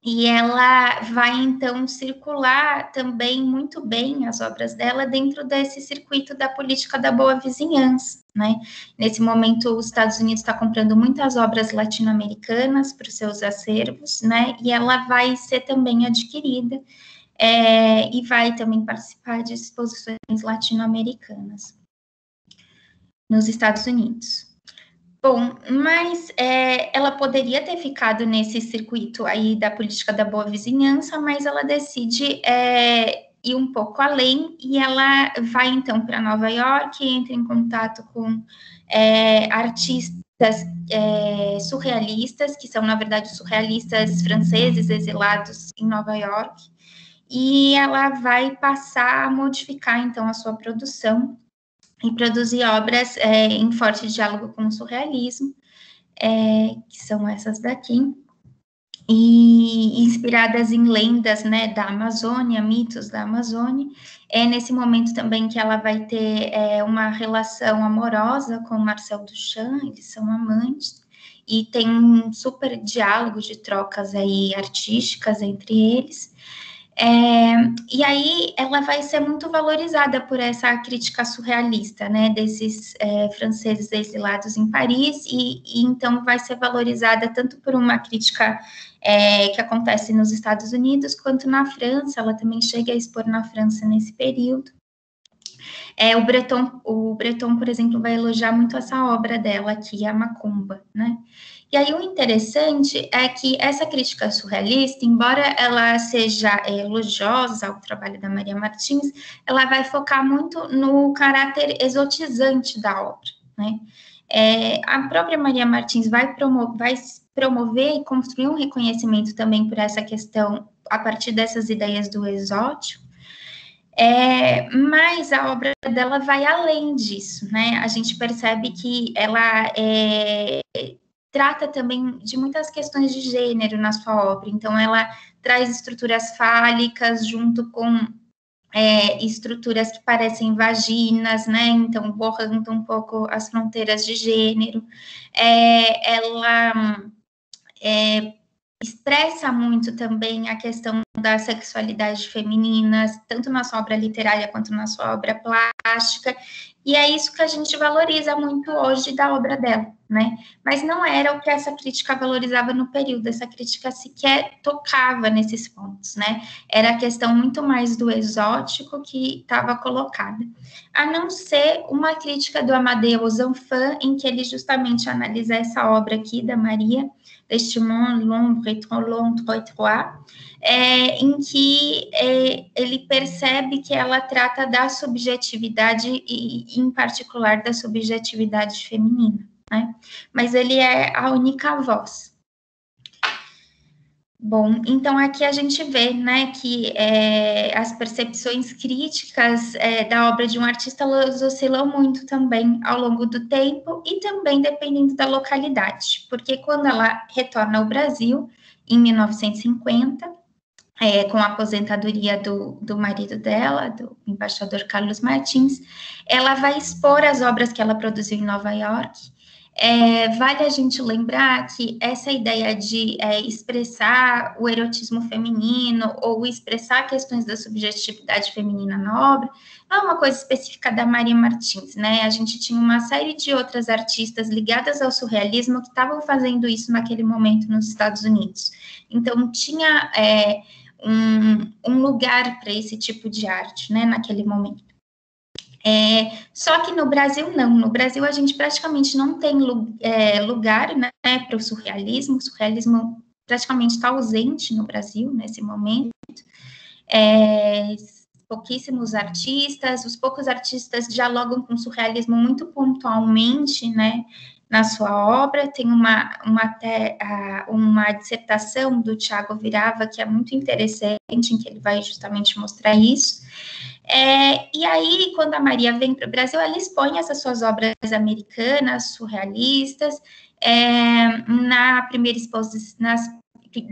e ela vai, então, circular também muito bem as obras dela dentro desse circuito da política da boa vizinhança, né? Nesse momento, os Estados Unidos está comprando muitas obras latino-americanas para os seus acervos, né? E ela vai ser também adquirida e vai também participar de exposições latino-americanas nos Estados Unidos. Bom, mas ela poderia ter ficado nesse circuito aí da política da boa vizinhança, mas ela decide ir um pouco além e ela vai então para Nova York, entra em contato com artistas surrealistas, que são na verdade surrealistas franceses exilados em Nova York, e ela vai passar a modificar então a sua produção e produzir obras em forte diálogo com o surrealismo, que são essas daqui, e inspiradas em lendas, né, da Amazônia, mitos da Amazônia. É nesse momento também que ela vai ter uma relação amorosa com Marcel Duchamp, eles são amantes, e tem um super diálogo de trocas aí artísticas entre eles. E aí ela vai ser muito valorizada por essa crítica surrealista, né, desses franceses exilados em Paris, e então vai ser valorizada tanto por uma crítica que acontece nos Estados Unidos, quanto na França. Ela também chega a expor na França nesse período. O Breton, por exemplo, vai elogiar muito essa obra dela aqui, a Macumba, né? E aí o interessante é que essa crítica surrealista, embora ela seja elogiosa ao trabalho da Maria Martins, ela vai focar muito no caráter exotizante da obra, né? A própria Maria Martins vai promover e construir um reconhecimento também por essa questão, a partir dessas ideias do exótico, mas a obra dela vai além disso, né? A gente percebe que ela trata também de muitas questões de gênero na sua obra. Então, ela traz estruturas fálicas junto com estruturas que parecem vaginas, né? Então, borrando um pouco as fronteiras de gênero. Ela expressa muito também a questão da sexualidade feminina, tanto na sua obra literária quanto na sua obra plástica, e é isso que a gente valoriza muito hoje da obra dela, né? Mas não era o que essa crítica valorizava no período, essa crítica sequer tocava nesses pontos, né? Era a questão muito mais do exótico que estava colocada, a não ser uma crítica do Amadeu Zanfin, em que ele justamente analisa essa obra aqui da Maria, deste monde, l'ombre est trop long, trop étroit, em que ele percebe que ela trata da subjetividade e, em particular, da subjetividade feminina, né? Mas ele é a única voz. Bom, então aqui a gente vê, né, que as percepções críticas da obra de um artista, elas oscilam muito também ao longo do tempo e também dependendo da localidade, porque quando ela retorna ao Brasil, em 1950, com a aposentadoria do marido dela, do embaixador Carlos Martins, ela vai expor as obras que ela produziu em Nova York. Vale a gente lembrar que essa ideia de expressar o erotismo feminino ou expressar questões da subjetividade feminina na obra não é uma coisa específica da Maria Martins, né? A gente tinha uma série de outras artistas ligadas ao surrealismo que estavam fazendo isso naquele momento nos Estados Unidos. Então, tinha um lugar para esse tipo de arte, né, naquele momento. Só que no Brasil, não. No Brasil, a gente praticamente não tem lugar, né, para o surrealismo. O surrealismo praticamente está ausente no Brasil, nesse momento. Pouquíssimos artistas, os poucos artistas dialogam com o surrealismo muito pontualmente, né, na sua obra. Tem uma dissertação do Thiago Virava, que é muito interessante, em que ele vai justamente mostrar isso. E aí, quando a Maria vem para o Brasil, ela expõe essas suas obras americanas, surrealistas, na primeira exposição, nas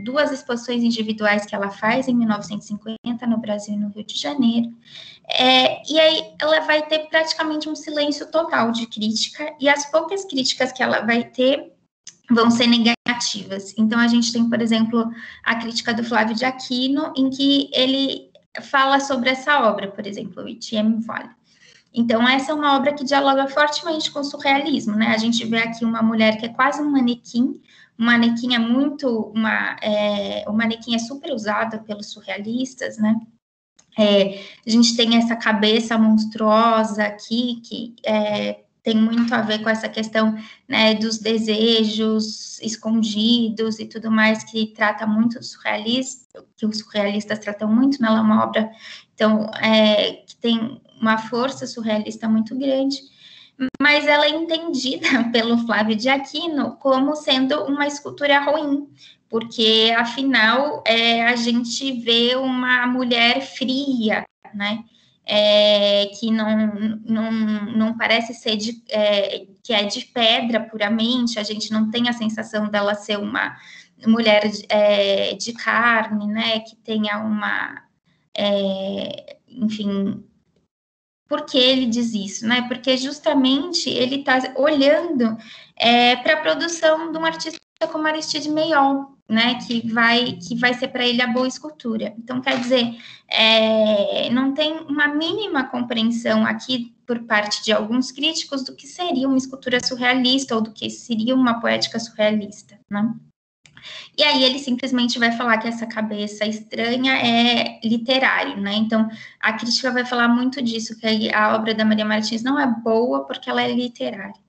duas exposições individuais que ela faz em 1950, no Brasil e no Rio de Janeiro. E aí ela vai ter praticamente um silêncio total de crítica, e as poucas críticas que ela vai ter vão ser negativas. Então, a gente tem, por exemplo, a crítica do Flávio de Aquino, em que ele fala sobre essa obra, por exemplo, o Etienne Vale. Então, essa é uma obra que dialoga fortemente com o surrealismo, né? A gente vê aqui uma mulher que é quase um manequim. O manequim é super usado pelos surrealistas, né? A gente tem essa cabeça monstruosa aqui, que tem muito a ver com essa questão, né, dos desejos escondidos e tudo mais, que trata muito do surrealismo, que os surrealistas tratam muito, né, ela é uma obra, então, que tem uma força surrealista muito grande, mas ela é entendida pelo Flávio de Aquino como sendo uma escultura ruim, porque, afinal, a gente vê uma mulher fria, né, que não parece ser que é de pedra puramente, a gente não tem a sensação dela ser uma mulher de carne, né, que tenha uma, enfim, por que ele diz isso, né, porque justamente ele está olhando para a produção de um artista como Aristide Maillol, né, que vai ser para ele a boa escultura. Então, quer dizer, não tem uma mínima compreensão aqui por parte de alguns críticos do que seria uma escultura surrealista ou do que seria uma poética surrealista, né? E aí ele simplesmente vai falar que essa cabeça estranha é literário, né? Então, a crítica vai falar muito disso, que a obra da Maria Martins não é boa porque ela é literária.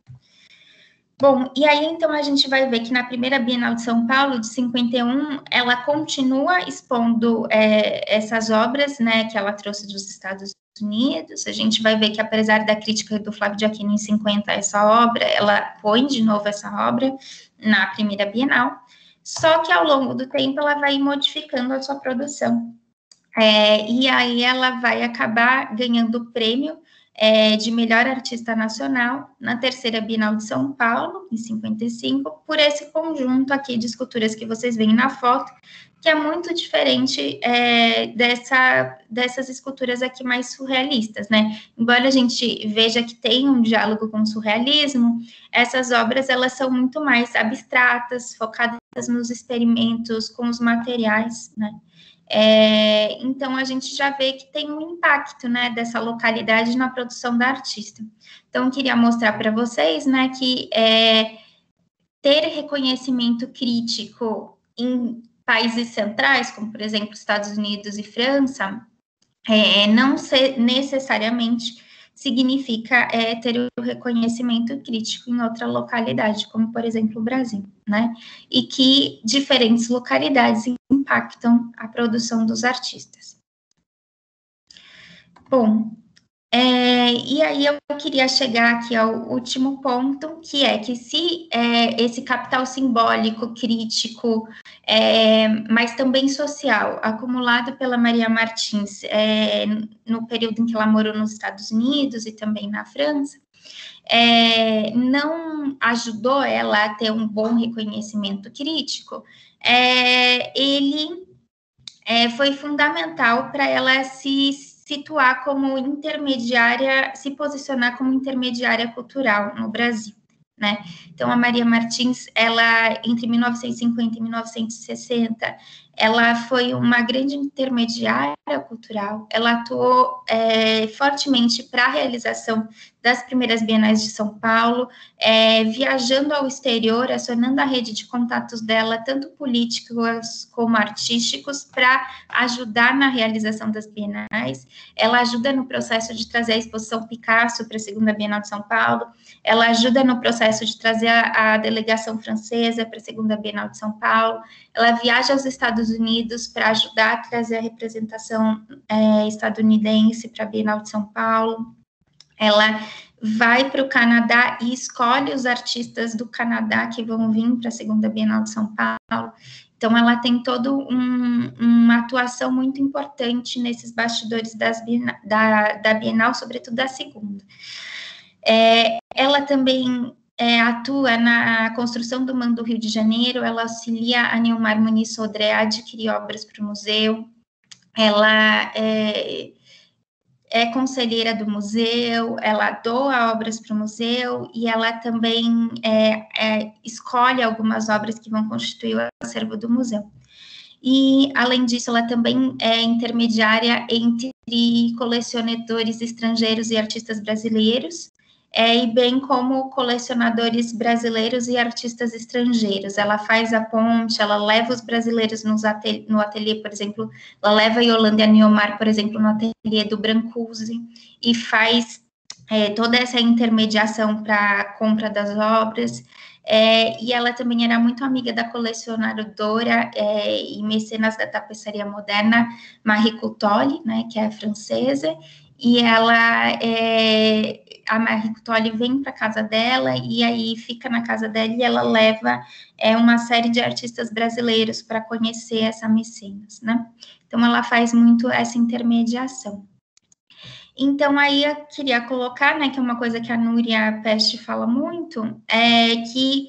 Bom, e aí, então, a gente vai ver que na primeira Bienal de São Paulo, de 51, ela continua expondo essas obras, né, que ela trouxe dos Estados Unidos. A gente vai ver que, apesar da crítica do Flávio de Aquino em 50, essa obra, ela põe de novo essa obra na primeira Bienal, só que, ao longo do tempo, ela vai modificando a sua produção. E aí ela vai acabar ganhando o prêmio de melhor artista nacional na terceira Bienal de São Paulo, em 55, por esse conjunto aqui de esculturas que vocês veem na foto, que é muito diferente dessas esculturas aqui mais surrealistas, né? Embora a gente veja que tem um diálogo com o surrealismo, essas obras, elas são muito mais abstratas, focadas nos experimentos com os materiais, né? Então, a gente já vê que tem um impacto, né, dessa localidade na produção da artista. Então, eu queria mostrar para vocês, né, que ter reconhecimento crítico em países centrais, como, por exemplo, Estados Unidos e França, não necessariamente significa ter o reconhecimento crítico em outra localidade, como, por exemplo, o Brasil, né? E que diferentes localidades impactam a produção dos artistas. Bom, e aí eu queria chegar aqui ao último ponto, que é que se esse capital simbólico, crítico, mas também social, acumulado pela Maria Martins no período em que ela morou nos Estados Unidos e também na França, não ajudou ela a ter um bom reconhecimento crítico, ele foi fundamental para ela se situar como intermediária, se posicionar como intermediária cultural no Brasil, né? Então, a Maria Martins, ela, entre 1950 e 1960, ela foi uma grande intermediária cultural, ela atuou fortemente para a realização das primeiras Bienais de São Paulo, viajando ao exterior, acionando a rede de contatos dela, tanto políticos como artísticos, para ajudar na realização das Bienais. Ela ajuda no processo de trazer a exposição Picasso para a segunda Bienal de São Paulo, ela ajuda no processo de trazer a delegação francesa para a segunda Bienal de São Paulo, ela viaja aos Estados Unidos para ajudar a trazer a representação estadunidense para a Bienal de São Paulo, ela vai para o Canadá e escolhe os artistas do Canadá que vão vir para a segunda Bienal de São Paulo. Então, ela tem toda uma atuação muito importante nesses bastidores da Bienal, sobretudo da segunda. Ela também atua na construção do MAN do Rio de Janeiro, ela auxilia a Nilmar Muniz Sodré a adquirir obras para o museu, ela é conselheira do museu, ela doa obras para o museu e ela também escolhe algumas obras que vão constituir o acervo do museu. E, além disso, ela também é intermediária entre colecionadores estrangeiros e artistas brasileiros, e bem como colecionadores brasileiros e artistas estrangeiros. Ela faz a ponte, ela leva os brasileiros no ateliê, por exemplo, ela leva a Yolanda Niomar, por exemplo, no ateliê do Brancusi, e faz toda essa intermediação para a compra das obras. E ela também era muito amiga da colecionadora e mecenas da tapeçaria moderna, Marie Coutoli, né, que é francesa, e a Marie Coutoli vem para casa dela, e aí fica na casa dela, e ela leva uma série de artistas brasileiros para conhecer essa mecenas, né? Então, ela faz muito essa intermediação. Então, aí eu queria colocar, né, que é uma coisa que a Núria Peste fala muito, que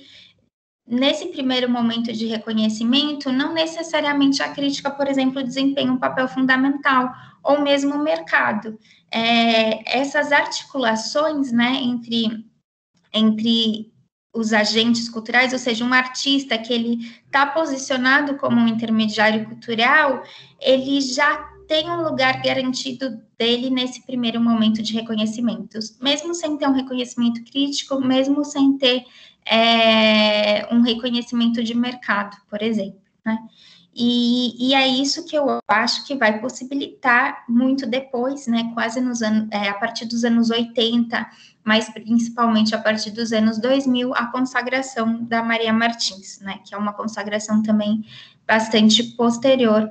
nesse primeiro momento de reconhecimento, não necessariamente a crítica, por exemplo, desempenha um papel fundamental, ou mesmo o mercado. Essas articulações, né, entre os agentes culturais, ou seja, um artista que ele está posicionado como um intermediário cultural, ele já tem um lugar garantido dele nesse primeiro momento de reconhecimento, mesmo sem ter um reconhecimento crítico, mesmo sem ter um reconhecimento de mercado, por exemplo, né? E é isso que eu acho que vai possibilitar muito depois, né, quase a partir dos anos 80, mas principalmente a partir dos anos 2000, a consagração da Maria Martins, né, que é uma consagração também bastante posterior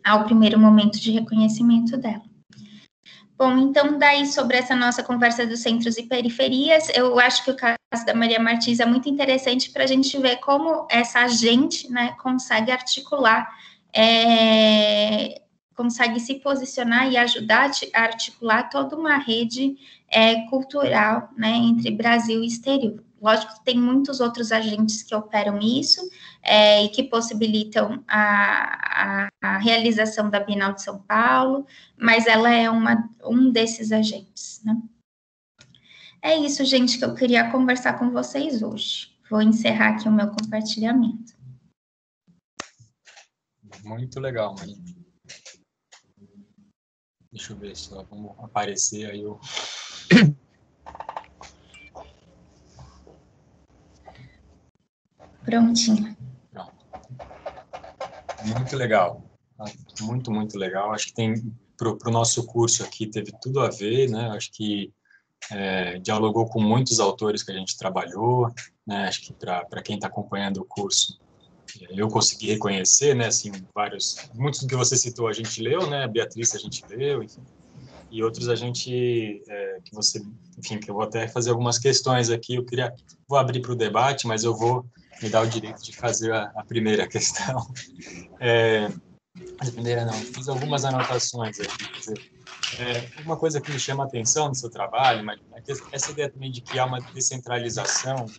ao primeiro momento de reconhecimento dela. Bom, então, daí, sobre essa nossa conversa dos centros e periferias, eu acho que o caso da Maria Martins é muito interessante para a gente ver como essa agente, né, consegue articular, consegue se posicionar e ajudar a articular toda uma rede cultural, né, entre Brasil e exterior. Lógico que tem muitos outros agentes que operam isso e que possibilitam a realização da Bienal de São Paulo, mas ela é um desses agentes, né? É isso, gente, que eu queria conversar com vocês hoje. Vou encerrar aqui o meu compartilhamento. Muito legal, Maria. Deixa eu ver só, vamos aparecer aí o... Prontinho. Pronto. Muito legal. Muito, muito legal. Acho que tem, para o nosso curso aqui, teve tudo a ver, né? Acho que dialogou com muitos autores que a gente trabalhou, né? Acho que para quem está acompanhando o curso, eu consegui reconhecer, né? Assim, muitos do que você citou a gente leu, né? A Beatriz a gente leu, enfim. E outros a gente, enfim, que eu vou até fazer algumas questões aqui. Vou abrir para o debate, mas eu vou me dar o direito de fazer a primeira questão. A primeira não, fiz algumas anotações aqui. Quer dizer, uma coisa que me chama a atenção no seu trabalho, mas essa ideia também de que há uma descentralização do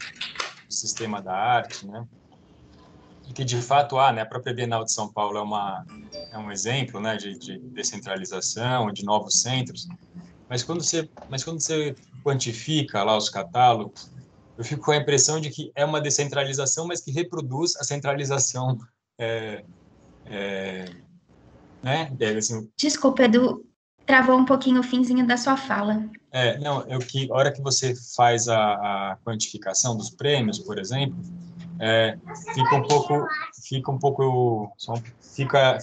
sistema da arte, né? E que de fato há, né? A própria Bienal de São Paulo é um exemplo, né? De descentralização, de novos centros. Mas quando você quantifica lá os catálogos, eu fico com a impressão de que é uma descentralização, mas que reproduz a centralização, né? Assim, Desculpa, Edu, travou um pouquinho o finzinho da sua fala. Não, a hora que você faz a quantificação dos prêmios, por exemplo, fica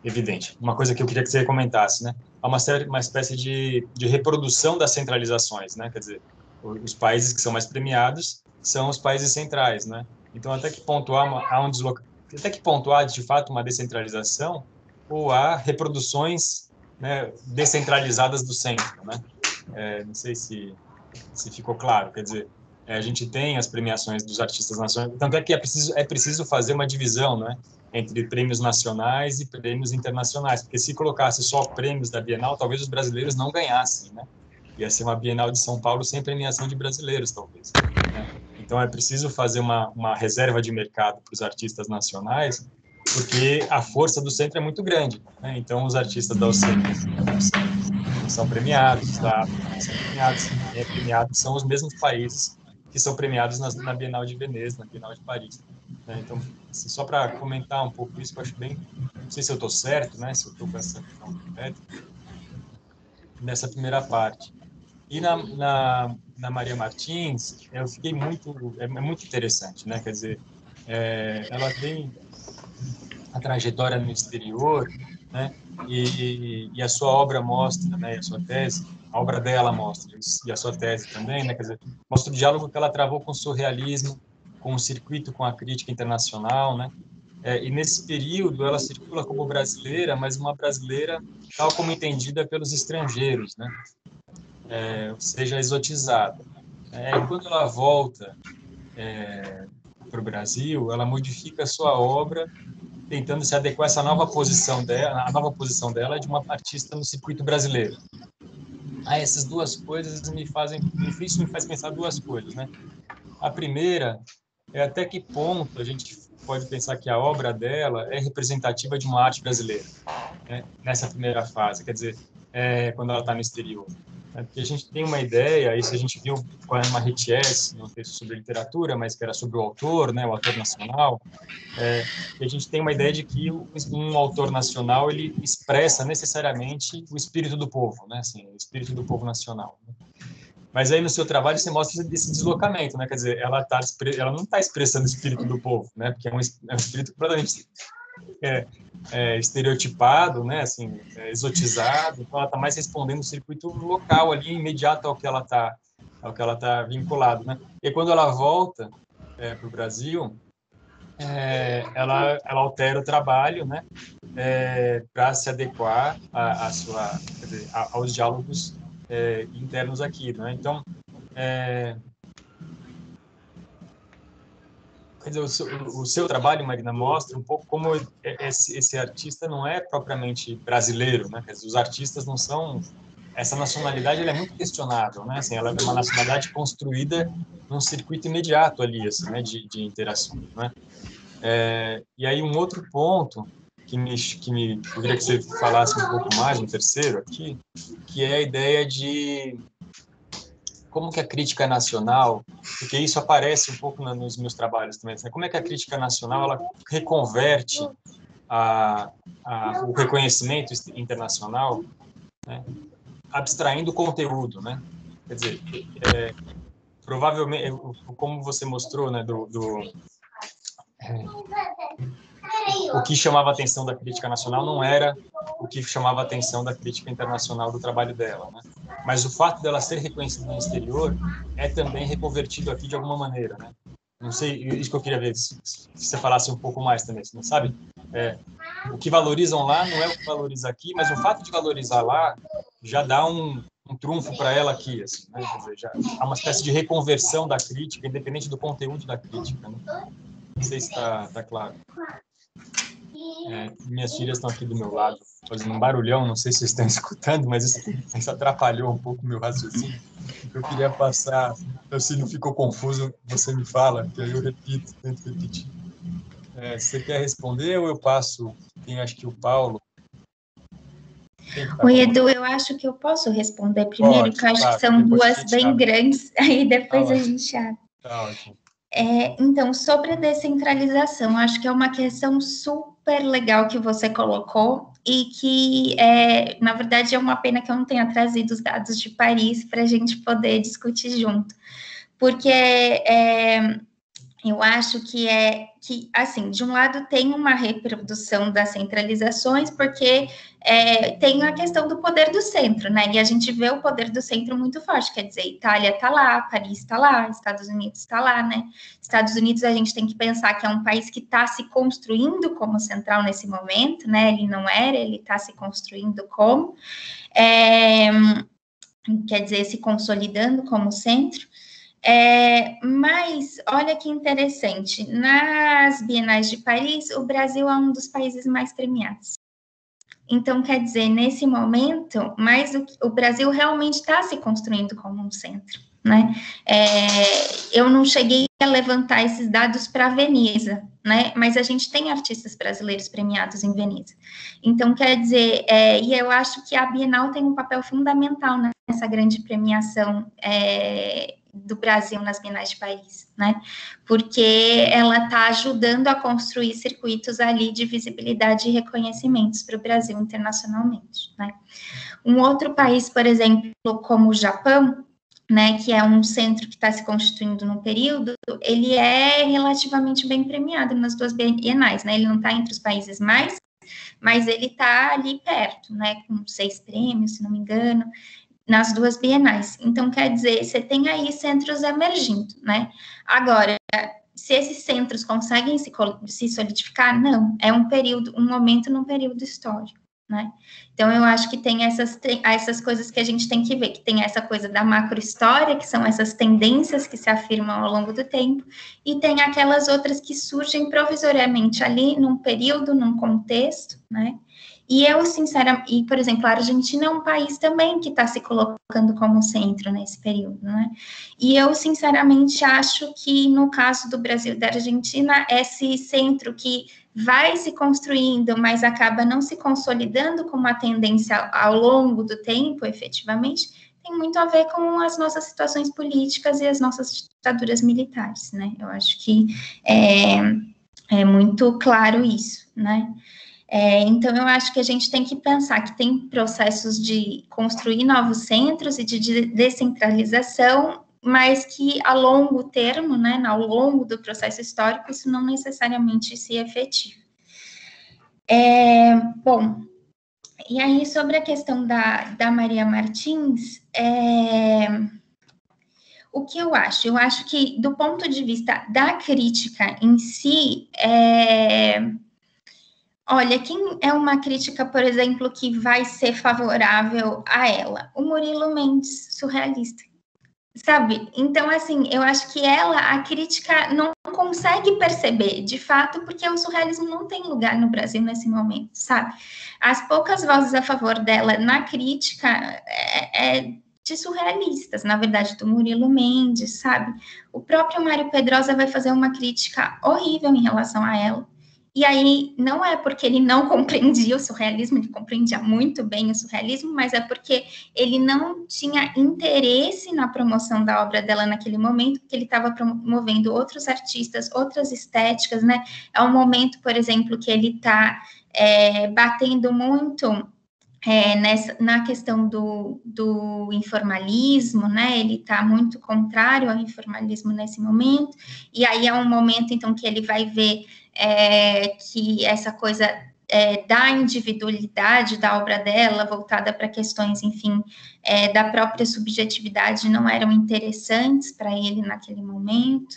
evidente, uma coisa que eu queria que você comentasse, né? Há uma espécie de reprodução das centralizações, né? Quer dizer, os países que são mais premiados são os países centrais, né? Então, até que ponto até que ponto há, de fato, uma descentralização ou há reproduções, né, descentralizadas do centro, né? Não sei se ficou claro, quer dizer, a gente tem as premiações dos artistas nacionais, tanto é que é preciso fazer uma divisão, né, entre prêmios nacionais e prêmios internacionais, porque se colocasse só prêmios da Bienal, talvez os brasileiros não ganhassem, né? Ia ser uma Bienal de São Paulo sem premiação de brasileiros, talvez, né? Então, é preciso fazer uma reserva de mercado para os artistas nacionais, porque a força do centro é muito grande, né? Então, os artistas da Oceania são premiados, tá? São premiados. Quem é premiado são os mesmos países que são premiados na Bienal de Veneza, na Bienal de Paris, né? Então, assim, só para comentar um pouco isso, eu acho bem... Não sei se eu estou certo, né? Se eu estou com essa visão correta nessa primeira parte. E na Maria Martins, eu fiquei muito interessante, né? Quer dizer, ela tem a trajetória no exterior, né? E a sua obra mostra, né? E a sua tese, a obra dela mostra, e a sua tese também, né? Quer dizer, mostra o diálogo que ela travou com o surrealismo, com o circuito, com a crítica internacional, né? E nesse período ela circula como brasileira, mas uma brasileira tal como entendida pelos estrangeiros, né? Ou seja, exotizada. E quando ela volta para o Brasil, ela modifica a sua obra tentando se adequar a essa nova posição dela, a nova posição dela é de uma artista no circuito brasileiro. Essas duas coisas isso me faz pensar duas coisas, né? A primeira é até que ponto a gente pode pensar que a obra dela é representativa de uma arte brasileira, né? Nessa primeira fase, quer dizer, quando ela está no exterior. Porque a gente tem uma ideia, isso a gente viu com a Emma Retiers, no texto sobre literatura, mas que era sobre o autor, né, o autor nacional, e a gente tem uma ideia de que um autor nacional ele expressa necessariamente o espírito do povo, né, assim, o espírito do povo nacional. Mas aí no seu trabalho você mostra esse deslocamento, né, quer dizer, ela não está expressando o espírito do povo, né, porque é um espírito completamente estereotipado, né, assim, exotizado, então ela está mais respondendo o circuito local ali, imediato ao que ela está vinculado, né. E quando ela volta para o Brasil, ela altera o trabalho, né, para se adequar quer dizer, aos diálogos internos aqui, né. Então, quer dizer, o seu trabalho, Marina, mostra um pouco como esse artista não é propriamente brasileiro, né? Quer dizer, os artistas não são... Essa nacionalidade ela é muito questionável, né? Assim, ela é uma nacionalidade construída num circuito imediato ali, assim, né? De interação, né? E aí um outro ponto que eu queria que você falasse um pouco mais, um terceiro aqui, que é a ideia de como que a crítica nacional, porque isso aparece um pouco nos meus trabalhos também, né? Como é que a crítica nacional ela reconverte o reconhecimento internacional, né? Abstraindo o conteúdo, né? Quer dizer, provavelmente, como você mostrou, né, o que chamava a atenção da crítica nacional não era o que chamava a atenção da crítica internacional do trabalho dela, né? Mas o fato dela ser reconhecida no exterior é também reconvertido aqui de alguma maneira, né? Não sei, isso que eu queria ver, se você falasse um pouco mais também, sabe? O que valorizam lá não é o que valoriza aqui, mas o fato de valorizar lá já dá um trunfo para ela aqui, assim, né? Quer dizer, já há uma espécie de reconversão da crítica, independente do conteúdo da crítica, né? Não sei se está claro. Minhas filhas estão aqui do meu lado, fazendo um barulhão, não sei se vocês estão escutando, mas isso atrapalhou um pouco o meu raciocínio. Eu queria passar, se não ficou confuso, você me fala, que aí eu repito, tento repetir. Você quer responder ou eu passo? Tem, acho que o Paulo. Oi, Edu, eu acho que eu posso responder primeiro, porque eu acho que são duas bem grandes, aí depois a gente abre. Tá ótimo. Então, sobre a descentralização, acho que é uma questão super legal que você colocou e que, na verdade, é uma pena que eu não tenha trazido os dados de Paris para a gente poder discutir junto, porque eu acho que assim, de um lado tem uma reprodução das centralizações, porque tem a questão do poder do centro, né? E a gente vê o poder do centro muito forte, quer dizer, Itália está lá, Paris está lá, Estados Unidos está lá, né? Estados Unidos a gente tem que pensar que é um país que está se construindo como central nesse momento, né? Ele não era, ele está se construindo como, quer dizer, se consolidando como centro. Mas olha que interessante, nas Bienais de Paris, o Brasil é um dos países mais premiados. Então, quer dizer, nesse momento, o Brasil realmente está se construindo como um centro, né? Eu não cheguei a levantar esses dados para Veneza, né? Mas a gente tem artistas brasileiros premiados em Veneza. Então, quer dizer, e eu acho que a Bienal tem um papel fundamental nessa grande premiação do Brasil nas Bienais de Paris, né? Porque ela está ajudando a construir circuitos ali de visibilidade e reconhecimentos para o Brasil internacionalmente, né? Um outro país, por exemplo, como o Japão, né, que é um centro que está se constituindo no período, ele é relativamente bem premiado nas 2 bienais, né, ele não está entre os países mais, mas ele está ali perto, né, com 6 prêmios, se não me engano, nas 2 bienais. Então, quer dizer, você tem aí centros emergindo, né? Agora, se esses centros conseguem se solidificar, não, é um momento num período histórico, né? Então, eu acho que tem essas coisas que a gente tem que ver, que tem essa coisa da macrohistória, que são essas tendências que se afirmam ao longo do tempo, e tem aquelas outras que surgem provisoriamente ali, num período, num contexto, né? E eu, sinceramente, por exemplo, a Argentina é um país também que está se colocando como centro nesse período, né? E eu, sinceramente, acho que no caso do Brasil e da Argentina, esse centro que vai se construindo, mas acaba não se consolidando como uma tendência ao longo do tempo, efetivamente, tem muito a ver com as nossas situações políticas e as nossas ditaduras militares, né? Eu acho que é muito claro isso, né? Então, eu acho que a gente tem que pensar que tem processos de construir novos centros e de descentralização, mas que a longo termo, né, ao longo do processo histórico, isso não necessariamente se efetiva. Bom, e aí sobre a questão da Maria Martins, o que eu acho? Eu acho que, do ponto de vista da crítica em si, olha, quem é uma crítica, por exemplo, que vai ser favorável a ela? O Murilo Mendes, surrealista, sabe? Então, assim, eu acho que a crítica não consegue perceber, de fato, porque o surrealismo não tem lugar no Brasil nesse momento, sabe? As poucas vozes a favor dela na crítica de surrealistas, na verdade, do Murilo Mendes, sabe? O próprio Mário Pedrosa vai fazer uma crítica horrível em relação a ela. E aí, não é porque ele não compreendia o surrealismo, ele compreendia muito bem o surrealismo, mas é porque ele não tinha interesse na promoção da obra dela naquele momento, porque ele estava promovendo outros artistas, outras estéticas, né? É um momento, por exemplo, que ele está batendo muito na questão do informalismo, né? Ele está muito contrário ao informalismo nesse momento, e aí é um momento, então, que ele vai ver que essa coisa da individualidade da obra dela, voltada para questões, enfim, da própria subjetividade, não eram interessantes para ele naquele momento.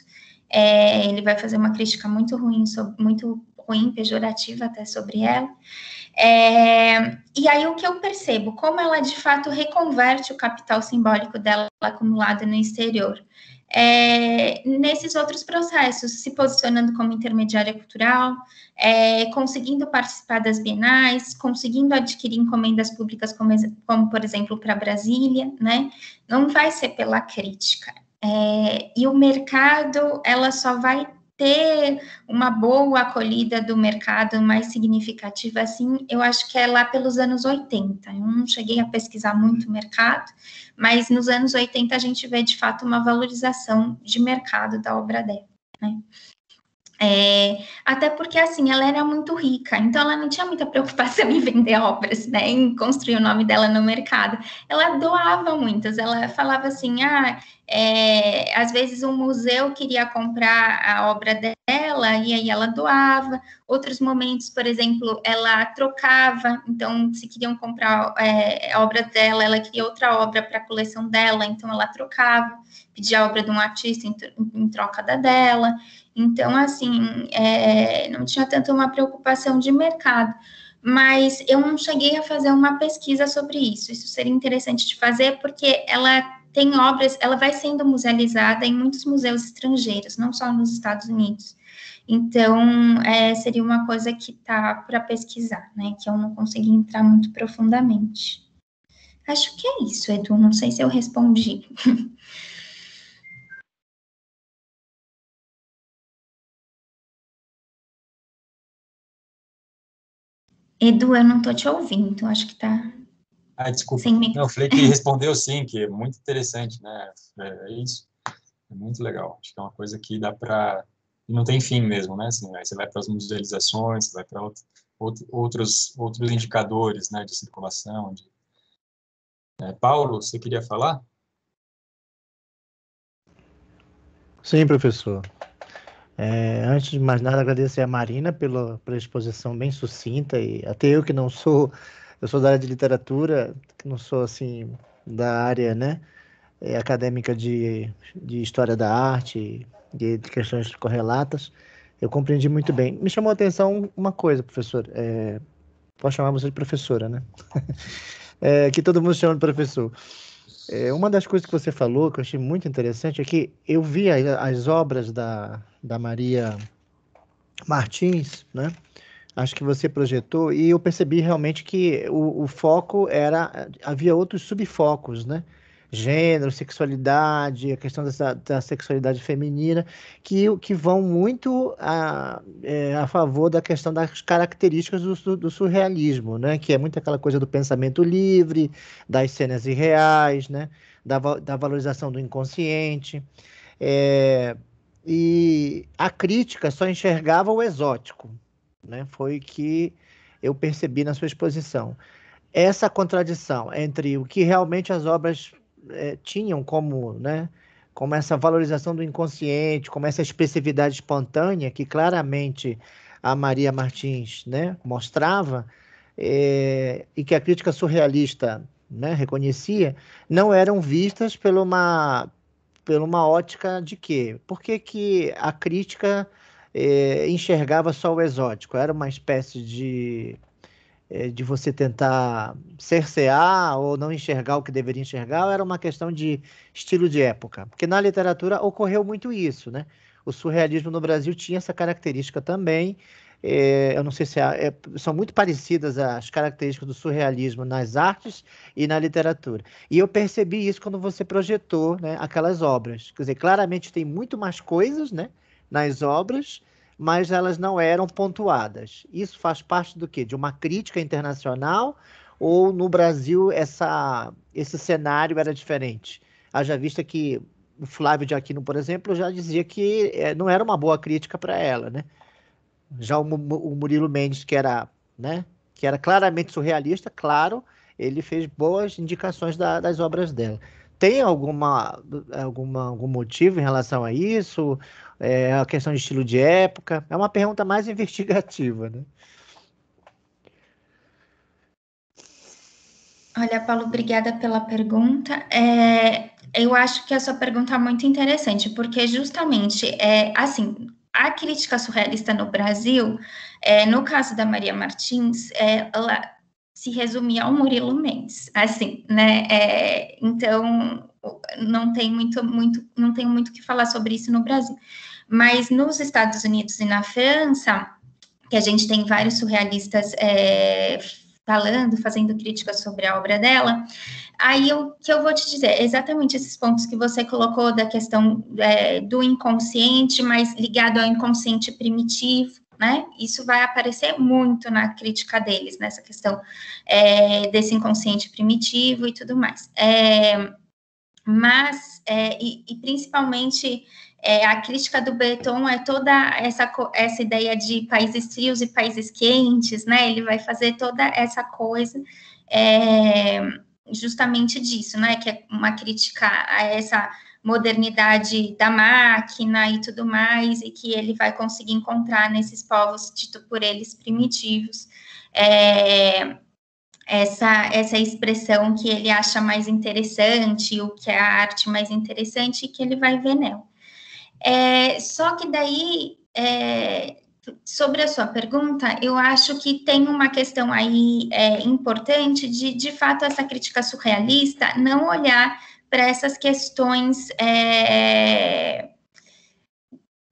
Ele vai fazer uma crítica muito ruim, pejorativa até sobre ela. E aí o que eu percebo, como ela de fato reconverte o capital simbólico dela acumulado no exterior, nesses outros processos, se posicionando como intermediária cultural, conseguindo participar das bienais, conseguindo adquirir encomendas públicas, como por exemplo, para Brasília, né? Não vai ser pela crítica. E o mercado, ela só vai ter uma boa acolhida do mercado mais significativa, assim, eu acho que é lá pelos anos 80. Eu não cheguei a pesquisar muito o mercado, mas nos anos 80 a gente vê, de fato, uma valorização de mercado da obra dela, né? Até porque, assim, ela era muito rica, então ela não tinha muita preocupação em vender obras, né, em construir o nome dela no mercado. Ela doava muitas, ela falava assim, às vezes um museu queria comprar a obra dela, e aí ela doava. Outros momentos, por exemplo, ela trocava, então, se queriam comprar a obra dela, ela queria outra obra para a coleção dela, então ela trocava, pedia a obra de um artista em troca da dela. Então, assim, não tinha tanto uma preocupação de mercado, mas eu não cheguei a fazer uma pesquisa sobre isso. Isso seria interessante de fazer, porque ela tem obras, ela vai sendo musealizada em muitos museus estrangeiros, não só nos Estados Unidos. Então, seria uma coisa que tá para pesquisar, né? Que eu não consegui entrar muito profundamente. Acho que é isso, Edu. Não sei se eu respondi. Edu, eu não tô te ouvindo, acho que tá... Desculpa. Sem Não, eu falei que respondeu sim, que é muito interessante, né? É isso. É muito legal. Acho que é uma coisa que dá para... Não tem fim mesmo, né? Assim, aí você vai para as musealizações, você vai para outros indicadores, né? De circulação, Paulo, você queria falar? Sim, professor. Antes de mais nada, agradecer a Marina pela exposição bem sucinta, e até eu que não sou, eu sou da área de literatura, que não sou, assim, da área, né, acadêmica de história da arte, de questões correlatas, eu compreendi muito bem. Me chamou a atenção uma coisa, professor, posso chamar você de professora, né? Que todo mundo chama de professor. Uma das coisas que você falou, que eu achei muito interessante, é que eu vi as obras da Maria Martins, né? Acho que você projetou, e eu percebi realmente que o foco havia outros subfocos, né? Gênero, sexualidade, a questão da sexualidade feminina, que vão muito a favor da questão das características do surrealismo, né? Que é muito aquela coisa do pensamento livre, das cenas irreais, né? Da valorização do inconsciente. E a crítica só enxergava o exótico, né? Foi o que eu percebi na sua exposição. Essa contradição entre o que realmente as obras tinham como, né, como essa valorização do inconsciente, como essa expressividade espontânea que claramente a Maria Martins, né, mostrava, e que a crítica surrealista, né, reconhecia, não eram vistas por uma ótica de quê? Por que a crítica enxergava só o exótico? Era uma espécie de você tentar cercear ou não enxergar o que deveria enxergar, ou era uma questão de estilo de época? Porque na literatura ocorreu muito isso, né? O surrealismo no Brasil tinha essa característica também. Eu não sei se são muito parecidas as características do surrealismo nas artes e na literatura. E eu percebi isso quando você projetou, né, aquelas obras. Quer dizer, claramente tem muito mais coisas, né, nas obras, mas elas não eram pontuadas. Isso faz parte do quê? De uma crítica internacional, ou no Brasil esse cenário era diferente? Haja vista que o Flávio de Aquino, por exemplo, já dizia que não era uma boa crítica para ela, né? Já o Murilo Mendes, né, que era claramente surrealista, claro, ele fez boas indicações das obras dela. Tem algum motivo em relação a isso? A questão de estilo de época? É uma pergunta mais investigativa, né? Olha, Paulo, obrigada pela pergunta. Eu acho que a sua pergunta é muito interessante, porque justamente, assim, a crítica surrealista no Brasil, no caso da Maria Martins, ela se resumia ao Murilo Mendes, assim, né? Então, não tenho muito o que falar sobre isso no Brasil. Mas nos Estados Unidos e na França, que a gente tem vários surrealistas fazendo críticas sobre a obra dela, aí o que eu vou te dizer, exatamente esses pontos que você colocou da questão do inconsciente, mas ligado ao inconsciente primitivo, né? Isso vai aparecer muito na crítica deles, nessa questão desse inconsciente primitivo e tudo mais. Mas, principalmente, a crítica do Breton é toda essa ideia de países frios e países quentes, né? Ele vai fazer toda essa coisa justamente disso, né? Que é uma crítica a essa modernidade da máquina e tudo mais, e que ele vai conseguir encontrar nesses povos dito por eles primitivos. Essa expressão que ele acha mais interessante, o que é a arte mais interessante, e que ele vai ver nela. Só que daí, sobre a sua pergunta, eu acho que tem uma questão aí importante de fato, essa crítica surrealista não olhar para essas questões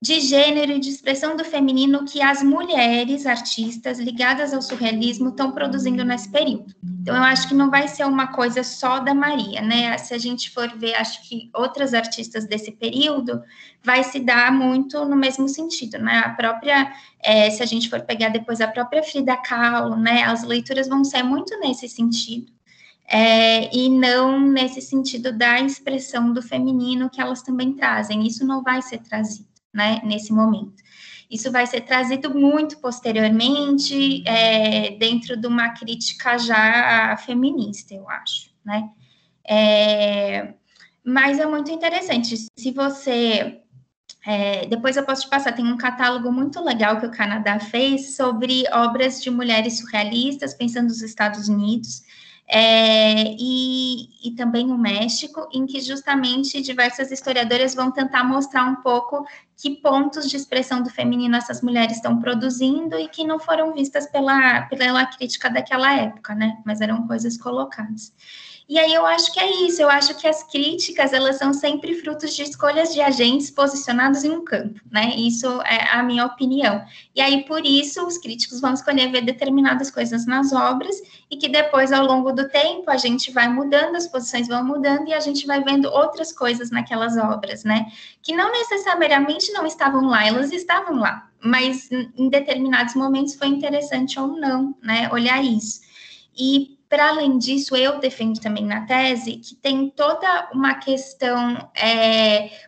de gênero e de expressão do feminino que as mulheres artistas ligadas ao surrealismo estão produzindo nesse período. Então, eu acho que não vai ser uma coisa só da Maria, né? Se a gente for ver, acho que outras artistas desse período vai se dar muito no mesmo sentido, né? A própria, se a gente for pegar depois a própria Frida Kahlo, né? As leituras vão ser muito nesse sentido. E não nesse sentido da expressão do feminino que elas também trazem. Isso não vai ser trazido, né, nesse momento. Isso vai ser trazido muito posteriormente, dentro de uma crítica já feminista, eu acho, né? Mas é muito interessante. Se você... depois eu posso te passar, tem um catálogo muito legal que o Canadá fez sobre obras de mulheres surrealistas, pensando nos Estados Unidos, e também no México, em que justamente diversas historiadoras vão tentar mostrar um pouco que pontos de expressão do feminino essas mulheres estão produzindo e que não foram vistas pela crítica daquela época, né? Mas eram coisas colocadas. E aí eu acho que é isso, eu acho que as críticas, elas são sempre frutos de escolhas de agentes posicionados em um campo, né? Isso é a minha opinião. E aí, por isso, os críticos vão escolher ver determinadas coisas nas obras e que depois, ao longo do tempo, a gente vai mudando, as posições vão mudando e a gente vai vendo outras coisas naquelas obras, né? Que não necessariamente não estavam lá, elas estavam lá, mas em determinados momentos foi interessante ou não, né? Olhar isso. E, para além disso, eu defendo também na tese que tem toda uma questão,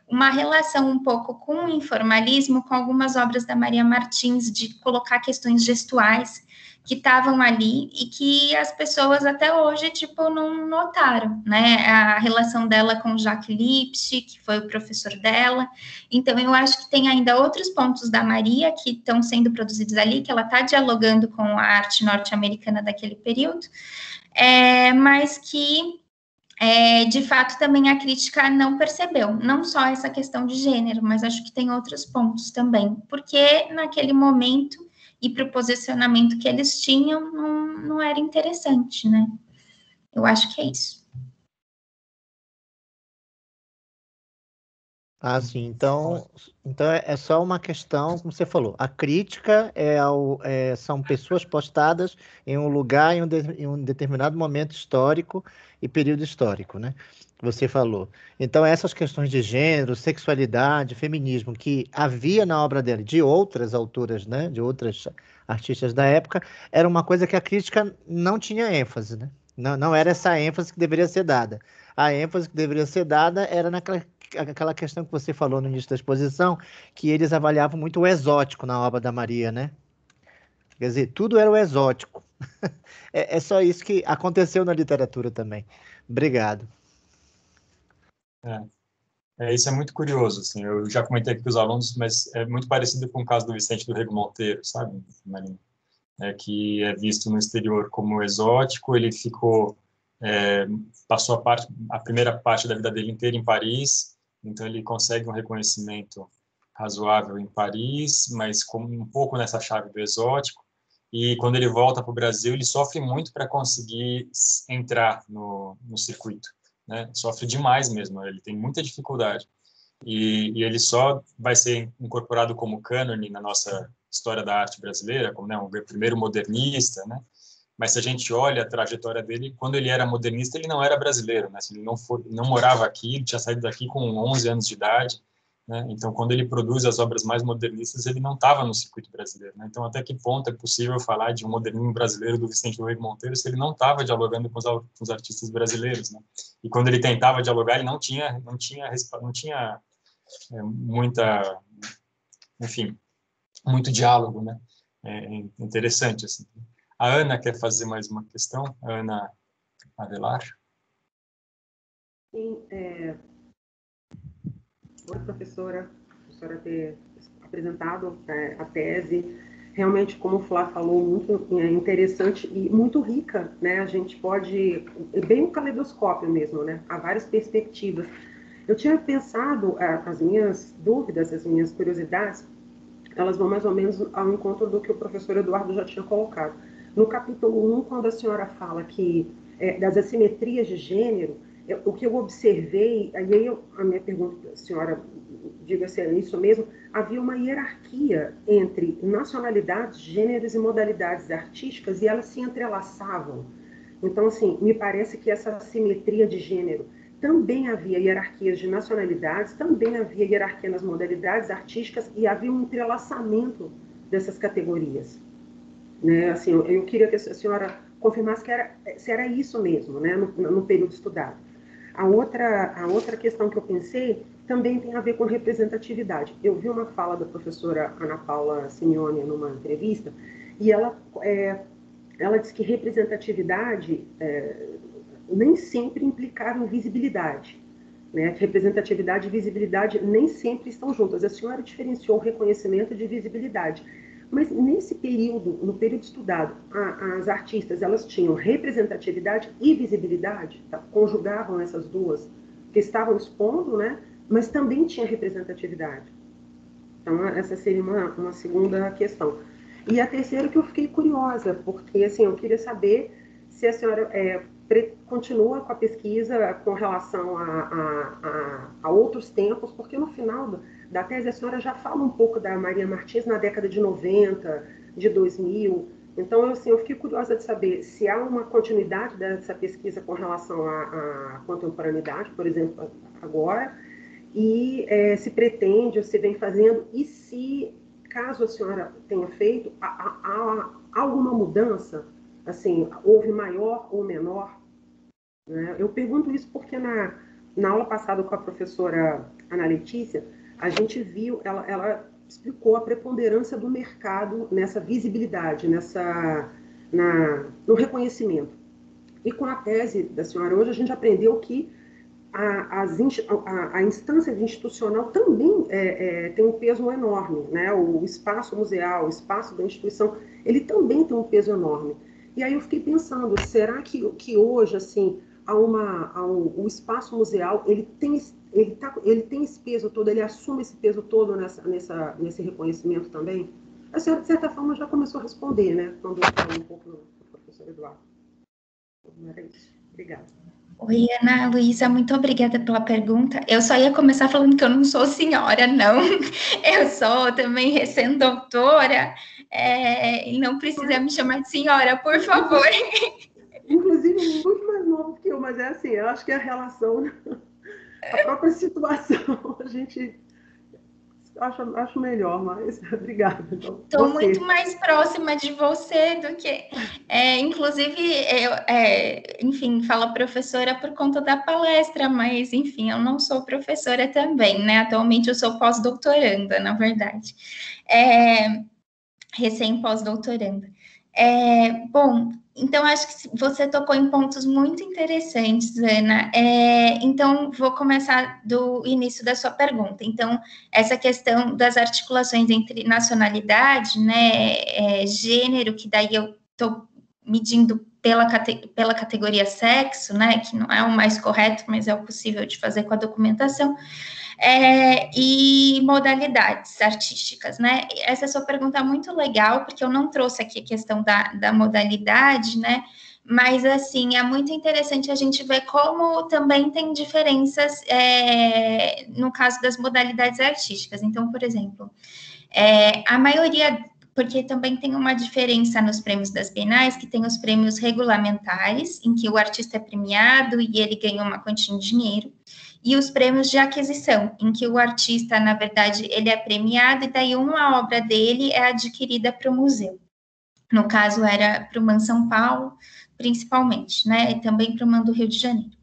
uma relação um pouco com o informalismo, com algumas obras da Maria Martins, de colocar questões gestuais que estavam ali e que as pessoas até hoje, tipo, não notaram, né? A relação dela com Jacques Lipsch, que foi o professor dela. Então, eu acho que tem ainda outros pontos da Maria que estão sendo produzidos ali, que ela está dialogando com a arte norte-americana daquele período, mas que, de fato, também a crítica não percebeu, não só essa questão de gênero, mas acho que tem outros pontos também, porque naquele momento e para o posicionamento que eles tinham, não era interessante, né? Eu acho que é isso. Ah, sim. Então é só uma questão, como você falou, a crítica são pessoas postadas em um lugar, em um determinado momento histórico e período histórico, né? Você falou. Então, essas questões de gênero, sexualidade, feminismo, que havia na obra dele, de outras autoras, né? De outras artistas da época, era uma coisa que a crítica não tinha ênfase, né? Não era essa ênfase que deveria ser dada. A ênfase que deveria ser dada era aquela questão que você falou no início da exposição, que eles avaliavam muito o exótico na obra da Maria, né? Quer dizer, tudo era o exótico. É só isso que aconteceu na literatura também. Obrigado. Isso é muito curioso, assim, eu já comentei aqui com os alunos, mas é muito parecido com o caso do Vicente do Rego Monteiro, sabe, Marina? Que é visto no exterior como exótico, ele passou a primeira parte da vida dele inteira em Paris, então ele consegue um reconhecimento razoável em Paris, mas como um pouco nessa chave do exótico, e quando ele volta para o Brasil, ele sofre muito para conseguir entrar no circuito, né? Sofre demais mesmo, ele tem muita dificuldade. E ele só vai ser incorporado como cânone na nossa história da arte brasileira, como, né, o primeiro modernista, né? Mas se a gente olha a trajetória dele, quando ele era modernista, ele não era brasileiro, né? Ele não morava aqui, ele tinha saído daqui com 11 anos de idade, né? Então, quando ele produz as obras mais modernistas, ele não estava no circuito brasileiro, né? Então, até que ponto é possível falar de um modernismo brasileiro do Vicente do Rego Monteiro se ele não estava dialogando com os artistas brasileiros, né? E quando ele tentava dialogar, ele não tinha muita, enfim, muito diálogo, né? Interessante, assim. A Ana quer fazer mais uma questão? A Ana Avelar? Sim, Oi, professora ter apresentado a tese. Realmente, como o Flá falou, muito interessante e muito rica, né? A gente pode... É bem um caleidoscópio mesmo, né? Há várias perspectivas. Eu tinha pensado, as minhas dúvidas, as minhas curiosidades, elas vão mais ou menos ao encontro do que o professor Eduardo já tinha colocado. No capítulo 1, quando a senhora fala que das assimetrias de gênero, o que eu observei, aí a minha pergunta para a senhora, diga se é isso mesmo, havia uma hierarquia entre nacionalidades, gêneros e modalidades artísticas, e elas se entrelaçavam. Então, assim, me parece que essa assimetria de gênero, também havia hierarquias de nacionalidades, também havia hierarquia nas modalidades artísticas e havia um entrelaçamento dessas categorias. Né? Assim, eu queria que a senhora confirmasse se era isso mesmo, né? no período estudado. A outra questão que eu pensei também tem a ver com representatividade. Eu vi uma fala da professora Ana Paula Simeone numa entrevista, e ela disse que representatividade... nem sempre implicaram visibilidade, né? Representatividade e visibilidade nem sempre estão juntas. A senhora diferenciou reconhecimento de visibilidade. Mas nesse período, no período estudado, as artistas, elas tinham representatividade e visibilidade, tá? Conjugavam essas duas, que estavam expondo, né? Mas também tinha representatividade. Então, essa seria uma segunda questão. E a terceira que eu fiquei curiosa, porque assim, eu queria saber se a senhora continua com a pesquisa com relação a outros tempos, porque no final da tese a senhora já fala um pouco da Maria Martins na década de 90, de 2000. Então, assim, eu fiquei curiosa de saber se há uma continuidade dessa pesquisa com relação à contemporaneidade, por exemplo, agora, e se pretende ou se vem fazendo, e se, caso a senhora tenha feito, há alguma mudança, assim, houve maior ou menor, né? Eu pergunto isso porque na aula passada com a professora Ana Letícia, a gente viu, ela explicou a preponderância do mercado nessa visibilidade, no reconhecimento. E com a tese da senhora hoje, a gente aprendeu que a instância institucional também tem um peso enorme, né? O espaço museal, o espaço da instituição, ele também tem um peso enorme. E aí eu fiquei pensando, será que hoje, assim, o espaço museal, ele tem esse peso todo, ele assume esse peso todo nesse reconhecimento também? A senhora, de certa forma, já começou a responder, né? Quando eu falei um pouco do professor Eduardo. Então, era isso. Obrigada. Oi, Ana Luísa, muito obrigada pela pergunta. Eu só ia começar falando que eu não sou senhora, não. Eu sou também recém-doutora, e não precisa me chamar de senhora, por favor. Inclusive, muito mais novo que eu, mas é assim, eu acho que a relação, a própria situação, a gente acho melhor, mas obrigada. Estou muito mais próxima de você do que... inclusive, enfim, fala professora por conta da palestra, mas, enfim, eu não sou professora também, né? Atualmente eu sou pós-doutoranda, na verdade. Recém-pós-doutoranda. Bom, então acho que você tocou em pontos muito interessantes, Ana. Então, vou começar do início da sua pergunta. Então, essa questão das articulações entre nacionalidade, né, gênero, que daí eu estou medindo pela categoria sexo, né, que não é o mais correto, mas é o possível de fazer com a documentação, e modalidades artísticas, né? Essa sua pergunta é muito legal, porque eu não trouxe aqui a questão da modalidade, né? Mas, assim, é muito interessante a gente ver como também tem diferenças no caso das modalidades artísticas. Então, por exemplo, a maioria... Porque também tem uma diferença nos prêmios das bienais, que tem os prêmios regulamentares, em que o artista é premiado e ele ganha uma quantia em dinheiro, e os prêmios de aquisição, em que o artista, na verdade, ele é premiado e daí uma obra dele é adquirida para o museu. No caso, era para o MAN São Paulo, principalmente, né? E também para o MAN do Rio de Janeiro.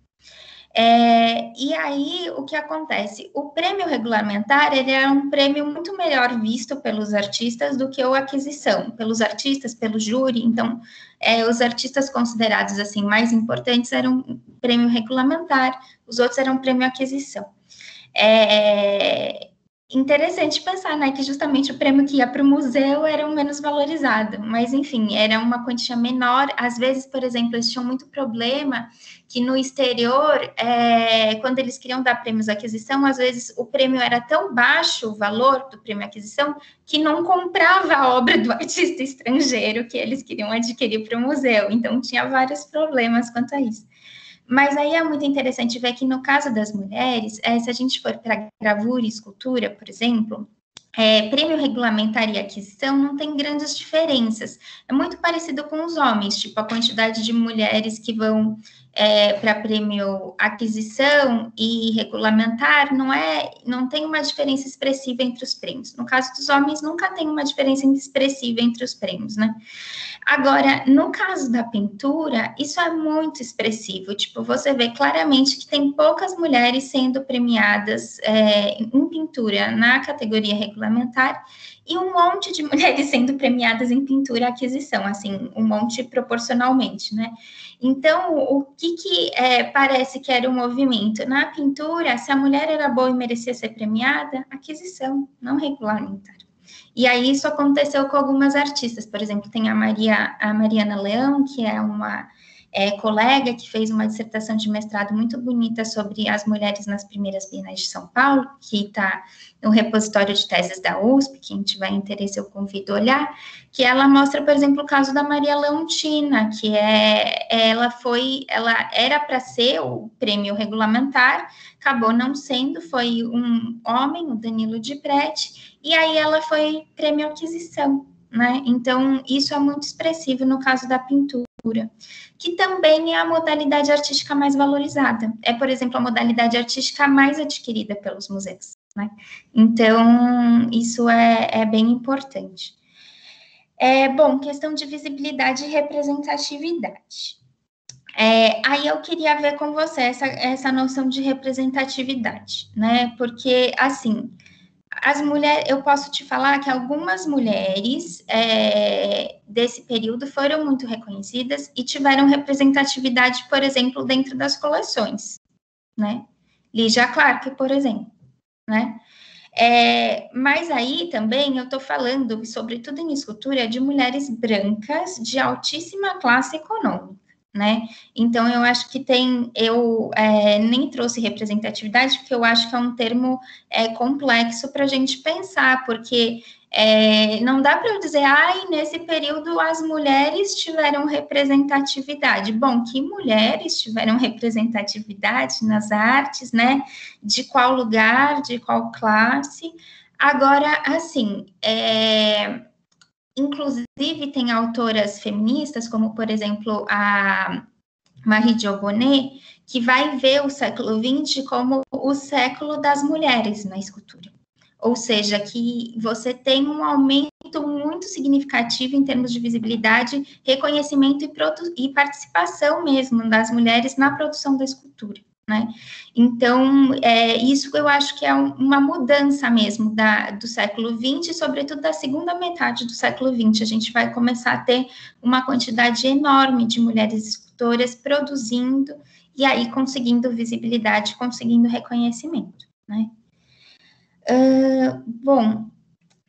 E aí, o que acontece? O prêmio regulamentar, ele é um prêmio muito melhor visto pelos artistas do que o aquisição, pelos artistas, pelo júri. Então, os artistas considerados, assim, mais importantes eram prêmio regulamentar, os outros eram prêmio aquisição. Interessante pensar, né, que justamente o prêmio que ia para o museu era o menos valorizado, mas, enfim, era uma quantia menor. Às vezes, por exemplo, eles tinham muito problema que no exterior, quando eles queriam dar prêmios à aquisição, às vezes o prêmio era tão baixo, o valor do prêmio à aquisição, que não comprava a obra do artista estrangeiro que eles queriam adquirir para o museu. Então, tinha vários problemas quanto a isso. Mas aí é muito interessante ver que no caso das mulheres, se a gente for para gravura e escultura, por exemplo, prêmio regulamentar e aquisição não tem grandes diferenças. É muito parecido com os homens, tipo a quantidade de mulheres que vão para prêmio aquisição e regulamentar não tem uma diferença expressiva entre os prêmios. No caso dos homens, nunca tem uma diferença expressiva entre os prêmios, né? Agora, no caso da pintura, isso é muito expressivo. Tipo, você vê claramente que tem poucas mulheres sendo premiadas em pintura na categoria regulamentar e um monte de mulheres sendo premiadas em pintura e aquisição, assim, um monte proporcionalmente, né? Então, o que parece que era o movimento? Na pintura, se a mulher era boa e merecia ser premiada, aquisição, não regulamentar. E aí isso aconteceu com algumas artistas, por exemplo, tem a Mariana Leão, que é uma colega que fez uma dissertação de mestrado muito bonita sobre as mulheres nas primeiras bienais de São Paulo, que está no repositório de teses da USP, quem tiver interesse eu convido a olhar, que ela mostra, por exemplo, o caso da Maria Leontina, que ela era para ser o prêmio regulamentar, acabou não sendo, foi um homem, o Danilo de Prete, e aí ela foi prêmio aquisição, né? Então, isso é muito expressivo no caso da pintura, que também é a modalidade artística mais valorizada. É, por exemplo, a modalidade artística mais adquirida pelos museus, né? Então, isso é bem importante. Bom, questão de visibilidade e representatividade. Aí eu queria ver com você essa noção de representatividade, né? Porque, assim, as mulheres, eu posso te falar que algumas mulheres desse período foram muito reconhecidas e tiveram representatividade, por exemplo, dentro das coleções, né? Lígia Clark, por exemplo, né? Mas aí também eu estou falando, sobretudo em escultura, de mulheres brancas de altíssima classe econômica, né? Então, eu acho que eu nem trouxe representatividade, porque eu acho que é um termo complexo para a gente pensar, porque não dá para eu dizer, nesse período as mulheres tiveram representatividade. Bom, que mulheres tiveram representatividade nas artes, né? De qual lugar, de qual classe? Agora, assim, inclusive, tem autoras feministas, como, por exemplo, a Marie-Jo Bonnet, que vai ver o século XX como o século das mulheres na escultura. Ou seja, que você tem um aumento muito significativo em termos de visibilidade, reconhecimento e participação mesmo das mulheres na produção da escultura, né? Então, isso eu acho que é uma mudança mesmo do século XX, sobretudo da segunda metade do século XX. A gente vai começar a ter uma quantidade enorme de mulheres escultoras produzindo e aí conseguindo visibilidade, conseguindo reconhecimento, né? Bom,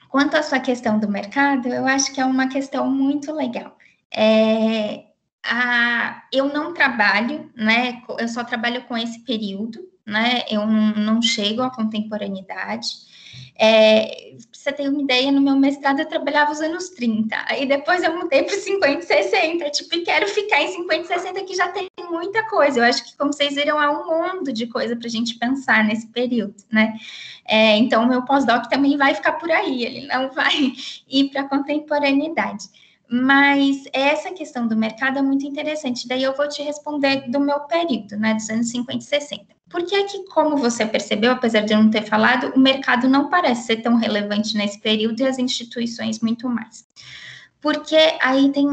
quanto à sua questão do mercado, eu acho que é uma questão muito legal. Eu não trabalho, né? Eu só trabalho com esse período, né? Eu não chego à contemporaneidade. Pra você ter uma ideia, no meu mestrado eu trabalhava os anos 30, aí depois eu mudei para 50 e 60, e quero ficar em 50 e 60, que já tem muita coisa. Eu acho que, como vocês viram, há um mundo de coisa para a gente pensar nesse período, né? Então, o meu pós-doc também vai ficar por aí, ele não vai ir para a contemporaneidade. Mas essa questão do mercado é muito interessante, daí eu vou te responder do meu período, né, dos anos 50 e 60. Porque é que, como você percebeu, apesar de eu não ter falado, o mercado não parece ser tão relevante nesse período e as instituições muito mais. Porque aí tem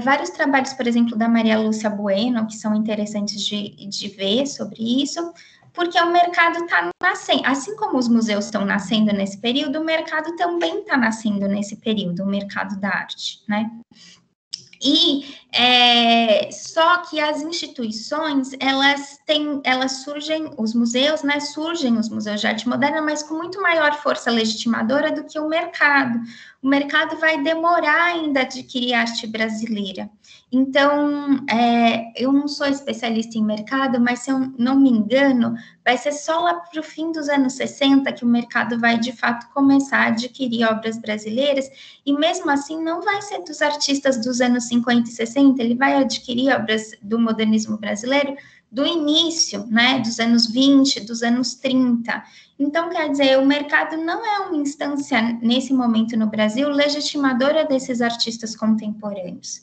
vários trabalhos, por exemplo, da Maria Lúcia Bueno, que são interessantes de ver sobre isso, porque o mercado está nascendo, assim como os museus estão nascendo nesse período, o mercado também está nascendo nesse período, o mercado da arte, né? E só que as instituições, elas surgem, os museus, né, surgem os museus de arte moderna, mas com muito maior força legitimadora do que o mercado. O mercado vai demorar ainda a adquirir arte brasileira. Então, eu não sou especialista em mercado, mas se eu não me engano, vai ser só lá para o fim dos anos 60 que o mercado vai, de fato, começar a adquirir obras brasileiras, e mesmo assim não vai ser dos artistas dos anos 50 e 60, ele vai adquirir obras do modernismo brasileiro do início, né, dos anos 20, dos anos 30. Então, quer dizer, o mercado não é uma instância, nesse momento no Brasil, legitimadora desses artistas contemporâneos.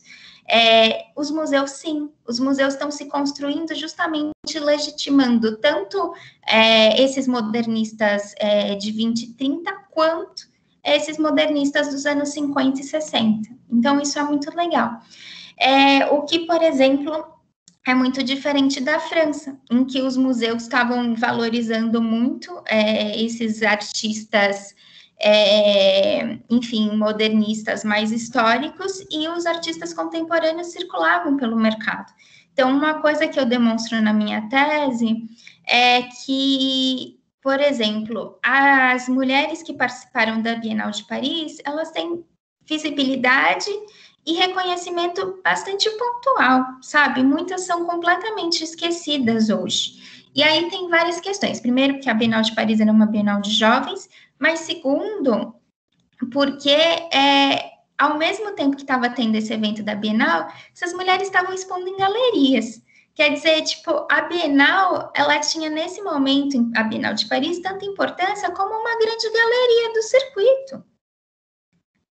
Os museus, sim, os museus estão se construindo justamente legitimando tanto esses modernistas de 20 e 30, quanto esses modernistas dos anos 50 e 60. Então, isso é muito legal. O que, por exemplo, é muito diferente da França, em que os museus estavam valorizando muito esses artistas enfim, modernistas mais históricos, e os artistas contemporâneos circulavam pelo mercado. Então, uma coisa que eu demonstro na minha tese é que, por exemplo, as mulheres que participaram da Bienal de Paris, elas têm visibilidade e reconhecimento bastante pontual, sabe? Muitas são completamente esquecidas hoje. E aí tem várias questões. Primeiro, porque a Bienal de Paris era uma Bienal de jovens, mas segundo, porque ao mesmo tempo que estava tendo esse evento da Bienal, essas mulheres estavam expondo em galerias. Quer dizer, tipo, a Bienal, ela tinha nesse momento, a Bienal de Paris, tanta importância como uma grande galeria do circuito.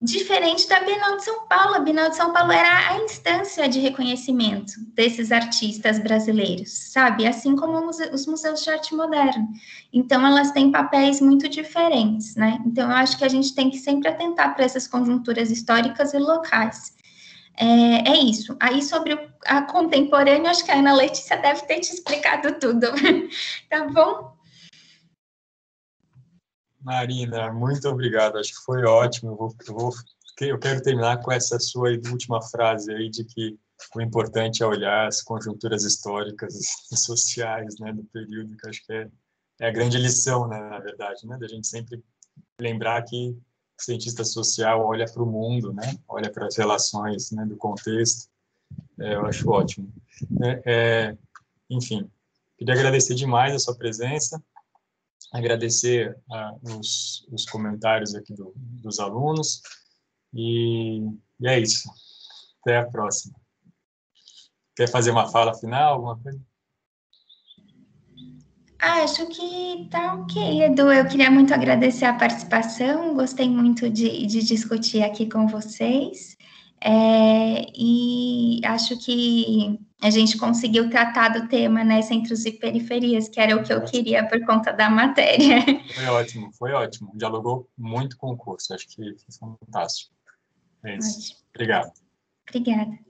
Diferente da Bienal de São Paulo. A Bienal de São Paulo era a instância de reconhecimento desses artistas brasileiros, sabe? Assim como os museus de arte moderna. Então, elas têm papéis muito diferentes, né? Então, eu acho que a gente tem que sempre atentar para essas conjunturas históricas e locais. É isso. Aí, sobre a contemporânea, acho que a Ana Letícia deve ter te explicado tudo. Tá bom? Marina, muito obrigado. Acho que foi ótimo. Eu quero terminar com essa sua última frase aí de que o importante é olhar as conjunturas históricas e sociais, né, do período, que acho que é a grande lição, né, na verdade, né, da gente sempre lembrar que o cientista social olha para o mundo, né, olha para as relações, né, do contexto. Eu acho ótimo. Enfim, queria agradecer demais a sua presença. Agradecer os comentários aqui dos alunos, e é isso. Até a próxima. Quer fazer uma fala final, alguma coisa? Acho que tá ok, Edu. Eu queria muito agradecer a participação, gostei muito de discutir aqui com vocês, e acho que a gente conseguiu tratar do tema, né, centros e periferias, que era o que eu queria por conta da matéria. Foi ótimo. Dialogou muito com o curso, acho que foi fantástico. É isso. Ótimo. Obrigado. Obrigada.